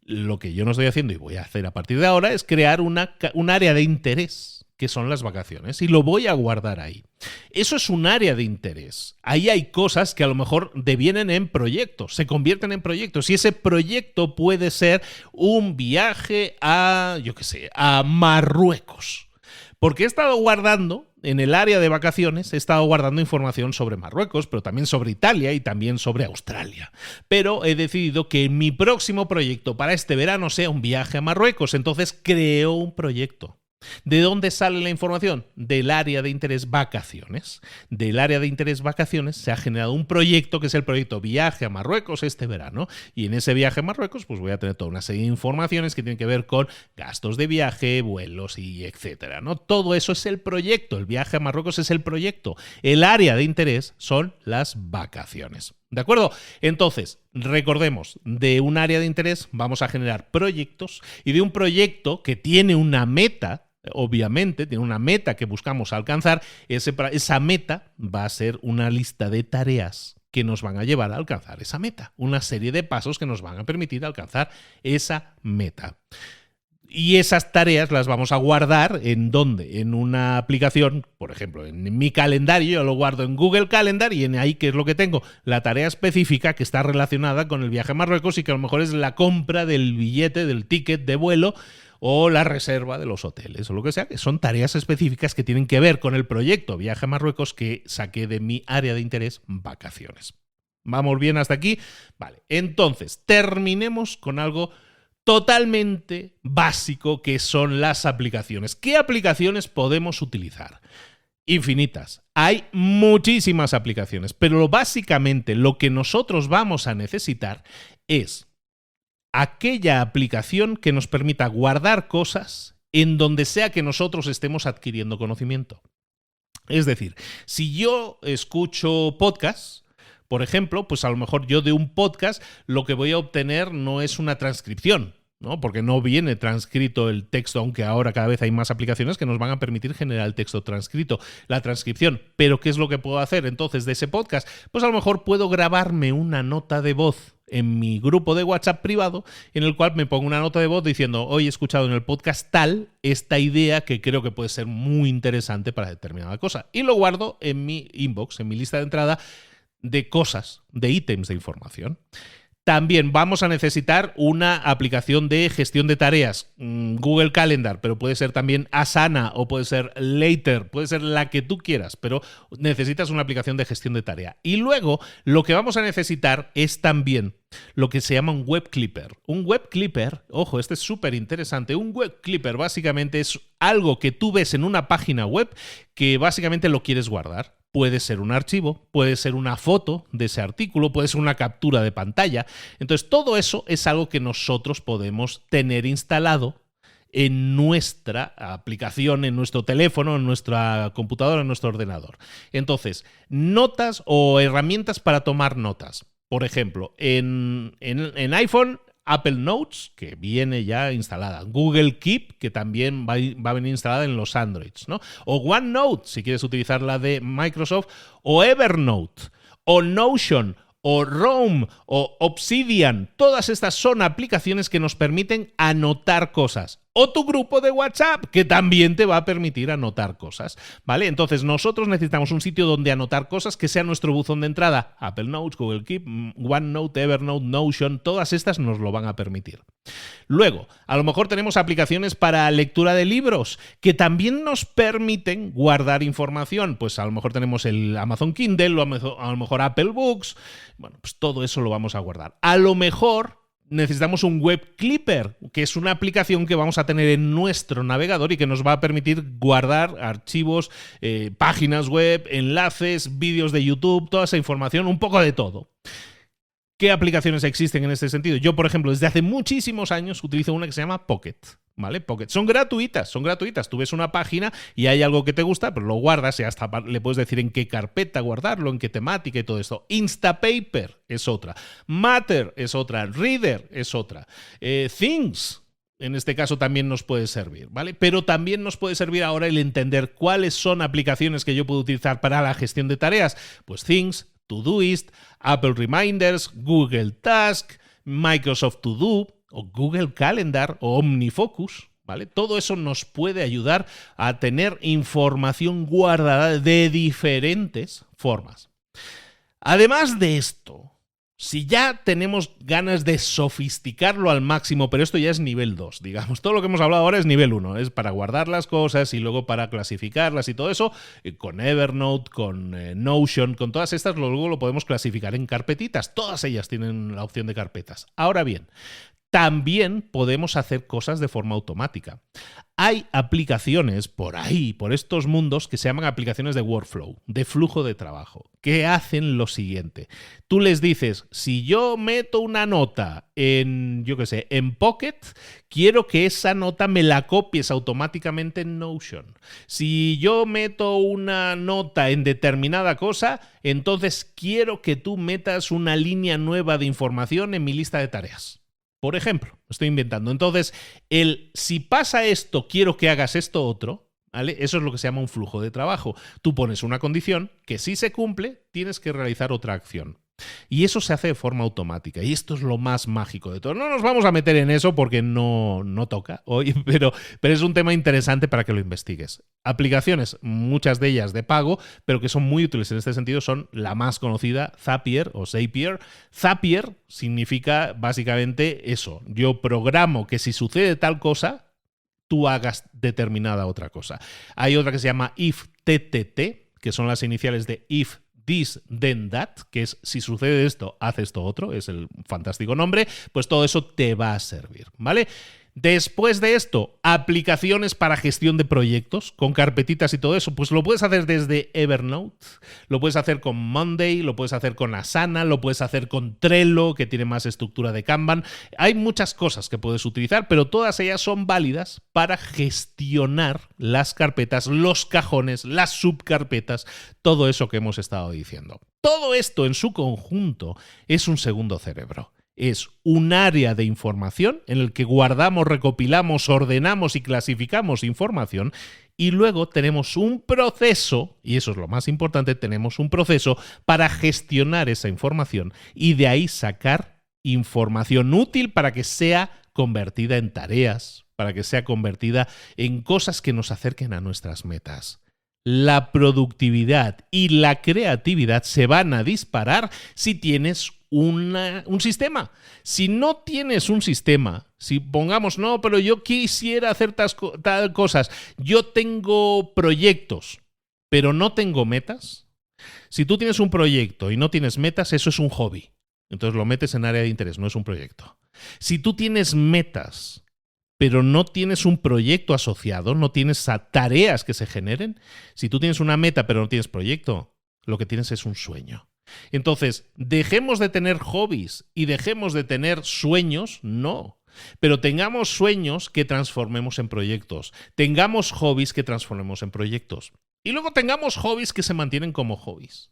Lo que yo no estoy haciendo y voy a hacer a partir de ahora es crear un área de interés, que son las vacaciones, y lo voy a guardar ahí. Eso es un área de interés. Ahí hay cosas que a lo mejor devienen en proyectos, se convierten en proyectos, y ese proyecto puede ser un viaje a Marruecos. Porque he estado guardando, en el área de vacaciones, he estado guardando información sobre Marruecos, pero también sobre Italia y también sobre Australia. Pero he decidido que mi próximo proyecto para este verano sea un viaje a Marruecos, entonces creo un proyecto. ¿De dónde sale la información? Del área de interés vacaciones. Del área de interés vacaciones se ha generado un proyecto que es el proyecto Viaje a Marruecos este verano. Y en ese viaje a Marruecos pues voy a tener toda una serie de informaciones que tienen que ver con gastos de viaje, vuelos y etcétera, ¿no? Todo eso es el proyecto. El viaje a Marruecos es el proyecto. El área de interés son las vacaciones. ¿De acuerdo? Entonces, recordemos, de un área de interés vamos a generar proyectos, y de un proyecto que tiene una meta, obviamente, tiene una meta que buscamos alcanzar, esa meta va a ser una lista de tareas que nos van a llevar a alcanzar esa meta, una serie de pasos que nos van a permitir alcanzar esa meta. Y esas tareas las vamos a guardar ¿en dónde? En una aplicación, por ejemplo, en mi calendario, yo lo guardo en Google Calendar, y en ahí, ¿qué es lo que tengo? La tarea específica que está relacionada con el viaje a Marruecos y que a lo mejor es la compra del billete, del ticket de vuelo o la reserva de los hoteles o lo que sea, que son tareas específicas que tienen que ver con el proyecto Viaje a Marruecos que saqué de mi área de interés vacaciones. ¿Vamos bien hasta aquí? Vale, entonces terminemos con algo totalmente básico, que son las aplicaciones. ¿Qué aplicaciones podemos utilizar? Infinitas. Hay muchísimas aplicaciones, pero básicamente lo que nosotros vamos a necesitar es aquella aplicación que nos permita guardar cosas en donde sea que nosotros estemos adquiriendo conocimiento. Es decir, si yo escucho podcasts, por ejemplo, pues a lo mejor yo de un podcast lo que voy a obtener no es una transcripción, ¿no? Porque no viene transcrito el texto, aunque ahora cada vez hay más aplicaciones que nos van a permitir generar el texto transcrito, la transcripción. Pero ¿qué es lo que puedo hacer entonces de ese podcast? Pues a lo mejor puedo grabarme una nota de voz en mi grupo de WhatsApp privado, en el cual me pongo una nota de voz diciendo: hoy he escuchado en el podcast tal esta idea que creo que puede ser muy interesante para determinada cosa. Y lo guardo en mi inbox, en mi lista de entrada de cosas, de ítems de información. También vamos a necesitar una aplicación de gestión de tareas, Google Calendar, pero puede ser también Asana o puede ser Later, puede ser la que tú quieras, pero necesitas una aplicación de gestión de tarea. Y luego lo que vamos a necesitar es también lo que se llama un web clipper. Un web clipper, ojo, este es súper interesante. Un web clipper básicamente es algo que tú ves en una página web que básicamente lo quieres guardar. Puede ser un archivo, puede ser una foto de ese artículo, puede ser una captura de pantalla. Entonces, todo eso es algo que nosotros podemos tener instalado en nuestra aplicación, en nuestro teléfono, en nuestra computadora, en nuestro ordenador. Entonces, notas o herramientas para tomar notas. Por ejemplo, en iPhone, Apple Notes, que viene ya instalada. Google Keep, que también va a venir instalada en los Androids, ¿no? O OneNote, si quieres utilizar la de Microsoft, o Evernote, o Notion, o Roam, o Obsidian. Todas estas son aplicaciones que nos permiten anotar cosas. o tu grupo de WhatsApp, que también te va a permitir anotar cosas, ¿vale? Entonces nosotros necesitamos un sitio donde anotar cosas que sea nuestro buzón de entrada. Apple Notes, Google Keep, OneNote, Evernote, Notion, todas estas nos lo van a permitir. Luego, a lo mejor tenemos aplicaciones para lectura de libros que también nos permiten guardar información. Pues a lo mejor tenemos el Amazon Kindle o a lo mejor Apple Books. Bueno, pues todo eso lo vamos a guardar. A lo mejor necesitamos un Web Clipper, que es una aplicación que vamos a tener en nuestro navegador y que nos va a permitir guardar archivos, páginas web, enlaces, vídeos de YouTube, toda esa información, un poco de todo. ¿Qué aplicaciones existen en este sentido? Yo, por ejemplo, desde hace muchísimos años utilizo una que se llama Pocket. ¿Vale? Pocket. Son gratuitas. Tú ves una página y hay algo que te gusta, pero lo guardas y hasta le puedes decir en qué carpeta guardarlo, en qué temática y todo esto. Instapaper es otra. Matter es otra. Reader es otra. Things, en este caso, también nos puede servir, ¿vale? Pero también nos puede servir ahora el entender cuáles son aplicaciones que yo puedo utilizar para la gestión de tareas. Pues Things, Todoist, Apple Reminders, Google Task, Microsoft To Do, o Google Calendar o OmniFocus, ¿vale? Todo eso nos puede ayudar a tener información guardada de diferentes formas. Además de esto, si ya tenemos ganas de sofisticarlo al máximo, pero esto ya es nivel 2, digamos. Todo lo que hemos hablado ahora es nivel 1, es para guardar las cosas y luego para clasificarlas y todo eso, con Evernote, con Notion, con todas estas, luego lo podemos clasificar en carpetitas. Todas ellas tienen la opción de carpetas. Ahora bien, también podemos hacer cosas de forma automática. Hay aplicaciones por ahí, por estos mundos, que se llaman aplicaciones de workflow, de flujo de trabajo, que hacen lo siguiente. Tú les dices, si yo meto una nota en Pocket, quiero que esa nota me la copies automáticamente en Notion. Si yo meto una nota en determinada cosa, entonces quiero que tú metas una línea nueva de información en mi lista de tareas. Por ejemplo, estoy inventando. Entonces, si pasa esto, quiero que hagas esto otro, ¿vale? Eso es lo que se llama un flujo de trabajo. Tú pones una condición que si se cumple, tienes que realizar otra acción. Y eso se hace de forma automática. Y esto es lo más mágico de todo. No nos vamos a meter en eso porque no toca hoy, pero es un tema interesante para que lo investigues. Aplicaciones, muchas de ellas de pago, pero que son muy útiles en este sentido, son la más conocida, Zapier o Zapier. Zapier significa básicamente eso. Yo programo que si sucede tal cosa, tú hagas determinada otra cosa. Hay otra que se llama IFTTT, que son las iniciales de If This, Then That, que es si sucede esto, haz esto otro, es el fantástico nombre, pues todo eso te va a servir, ¿vale? Después de esto, aplicaciones para gestión de proyectos, con carpetitas y todo eso, pues lo puedes hacer desde Evernote, lo puedes hacer con Monday, lo puedes hacer con Asana, lo puedes hacer con Trello, que tiene más estructura de Kanban. Hay muchas cosas que puedes utilizar, pero todas ellas son válidas para gestionar las carpetas, los cajones, las subcarpetas, todo eso que hemos estado diciendo. Todo esto en su conjunto es un segundo cerebro. Es un área de información en el que guardamos, recopilamos, ordenamos y clasificamos información y luego tenemos un proceso, y eso es lo más importante, tenemos un proceso para gestionar esa información y de ahí sacar información útil para que sea convertida en tareas, para que sea convertida en cosas que nos acerquen a nuestras metas. La productividad y la creatividad se van a disparar si tienes un sistema. Si no tienes un sistema, si pongamos, no, pero yo quisiera hacer tal cosas, yo tengo proyectos, pero no tengo metas. Si tú tienes un proyecto y no tienes metas, eso es un hobby. Entonces lo metes en área de interés, no es un proyecto. Si tú tienes metas, pero no tienes un proyecto asociado, no tienes tareas que se generen, si tú tienes una meta pero no tienes proyecto, lo que tienes es un sueño. Entonces, dejemos de tener hobbies y dejemos de tener sueños, no. Pero tengamos sueños que transformemos en proyectos. Tengamos hobbies que transformemos en proyectos. Y luego tengamos hobbies que se mantienen como hobbies.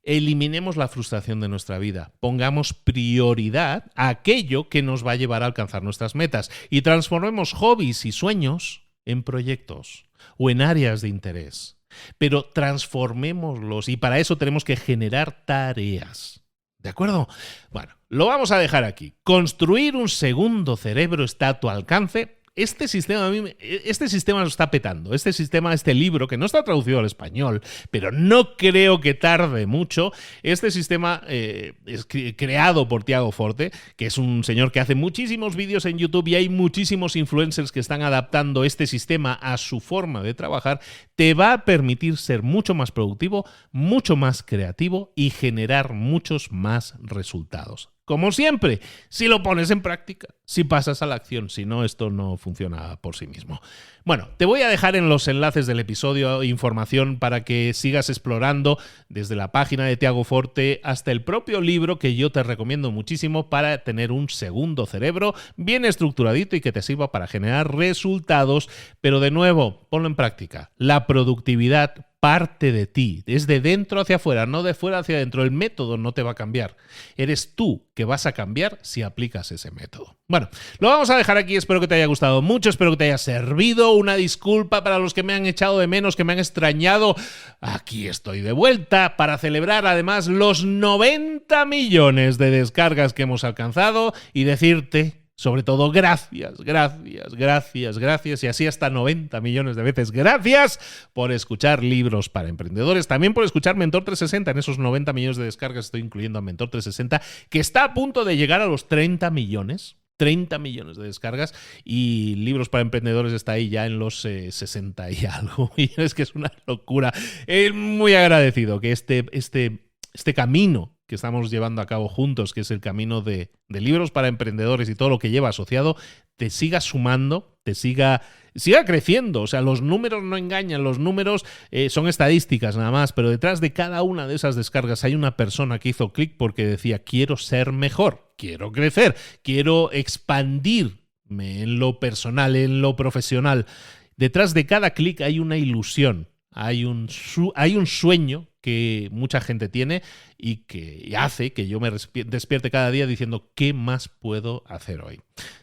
Eliminemos la frustración de nuestra vida. Pongamos prioridad a aquello que nos va a llevar a alcanzar nuestras metas. Y transformemos hobbies y sueños en proyectos o en áreas de interés. Pero transformémoslos y para eso tenemos que generar tareas. ¿De acuerdo? Bueno, lo vamos a dejar aquí. Construir un segundo cerebro está a tu alcance este sistema lo está petando. Este libro, que no está traducido al español, pero no creo que tarde mucho, este sistema es creado por Tiago Forte, que es un señor que hace muchísimos vídeos en YouTube y hay muchísimos influencers que están adaptando este sistema a su forma de trabajar, te va a permitir ser mucho más productivo, mucho más creativo y generar muchos más resultados. Como siempre, si lo pones en práctica, si pasas a la acción, si no, esto no funciona por sí mismo. Bueno, te voy a dejar en los enlaces del episodio información para que sigas explorando desde la página de Tiago Forte hasta el propio libro que yo te recomiendo muchísimo para tener un segundo cerebro bien estructuradito y que te sirva para generar resultados. Pero de nuevo, ponlo en práctica. La productividad parte de ti, es de dentro hacia afuera, no de fuera hacia adentro. El método no te va a cambiar. Eres tú que vas a cambiar si aplicas ese método. Bueno, lo vamos a dejar aquí. Espero que te haya gustado mucho, espero que te haya servido. Una disculpa para los que me han echado de menos, que me han extrañado. Aquí estoy de vuelta para celebrar además los 90 millones de descargas que hemos alcanzado y decirte, sobre todo, gracias, y así hasta 90 millones de veces. Gracias por escuchar Libros para Emprendedores, también por escuchar Mentor 360. En esos 90 millones de descargas estoy incluyendo a Mentor 360, que está a punto de llegar a los 30 millones. 30 millones de descargas, y Libros para Emprendedores está ahí ya en los 60 y algo. Y es que es una locura. Muy agradecido que este camino que estamos llevando a cabo juntos, que es el camino de Libros para Emprendedores y todo lo que lleva asociado, te siga sumando, siga creciendo. O sea, los números no engañan, los números son estadísticas nada más, pero detrás de cada una de esas descargas hay una persona que hizo clic porque decía: quiero ser mejor, quiero crecer, quiero expandirme en lo personal, en lo profesional. Detrás de cada clic hay una ilusión, hay un sueño que mucha gente tiene y que hace que yo me despierte cada día diciendo: ¿qué más puedo hacer hoy?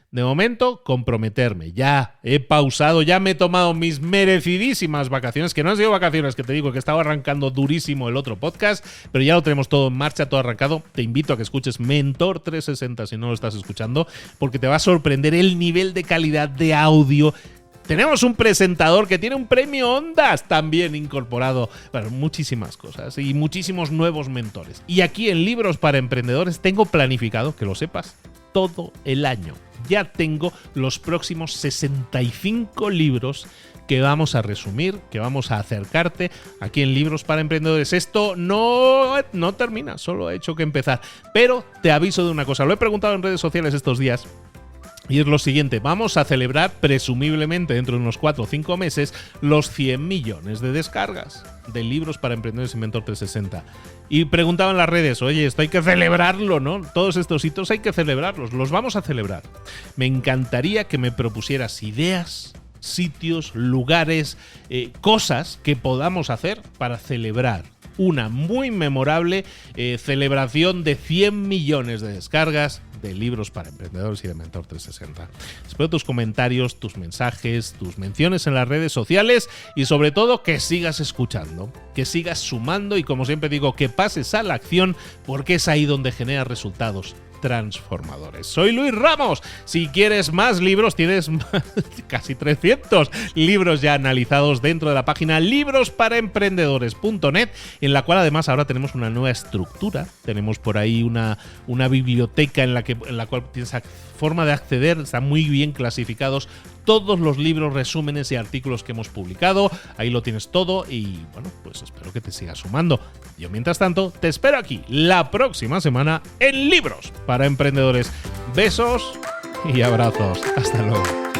De momento, comprometerme. Ya he pausado, ya me he tomado mis merecidísimas vacaciones, que no han sido vacaciones, que te digo que estaba arrancando durísimo el otro podcast, pero ya lo tenemos todo en marcha, todo arrancado. Te invito a que escuches Mentor 360 si no lo estás escuchando, porque te va a sorprender el nivel de calidad de audio. Tenemos un presentador que tiene un premio Ondas también incorporado. Bueno, muchísimas cosas y muchísimos nuevos mentores. Y aquí en Libros para Emprendedores tengo planificado, que lo sepas, todo el año. Ya tengo los próximos 65 libros que vamos a resumir, que vamos a acercarte aquí en Libros para Emprendedores. Esto no termina, solo ha hecho que empezar. Pero te aviso de una cosa, lo he preguntado en redes sociales estos días. Y es lo siguiente: vamos a celebrar presumiblemente dentro de unos 4 o 5 meses los 100 millones de descargas de Libros para Emprendedores y Mentor 360. Y preguntaban en las redes: oye, esto hay que celebrarlo, ¿no? Todos estos hitos hay que celebrarlos, los vamos a celebrar. Me encantaría que me propusieras ideas, sitios, lugares, cosas que podamos hacer para celebrar una muy memorable celebración de 100 millones de descargas de Libros para Emprendedores y de Mentor 360. Espero tus comentarios, tus mensajes, tus menciones en las redes sociales y sobre todo que sigas escuchando, que sigas sumando y, como siempre digo, que pases a la acción, porque es ahí donde generas resultados transformadores. Soy Luis Ramos. Si quieres más libros, tienes casi 300 libros ya analizados dentro de la página librosparaemprendedores.net, en la cual además ahora tenemos una nueva estructura. Tenemos por ahí una biblioteca en la cual tienes forma de acceder, están muy bien clasificados todos los libros, resúmenes y artículos que hemos publicado. Ahí lo tienes todo y bueno, pues espero que te sigas sumando. Yo, mientras tanto, te espero aquí la próxima semana en Libros para Emprendedores. Besos y abrazos. Hasta luego.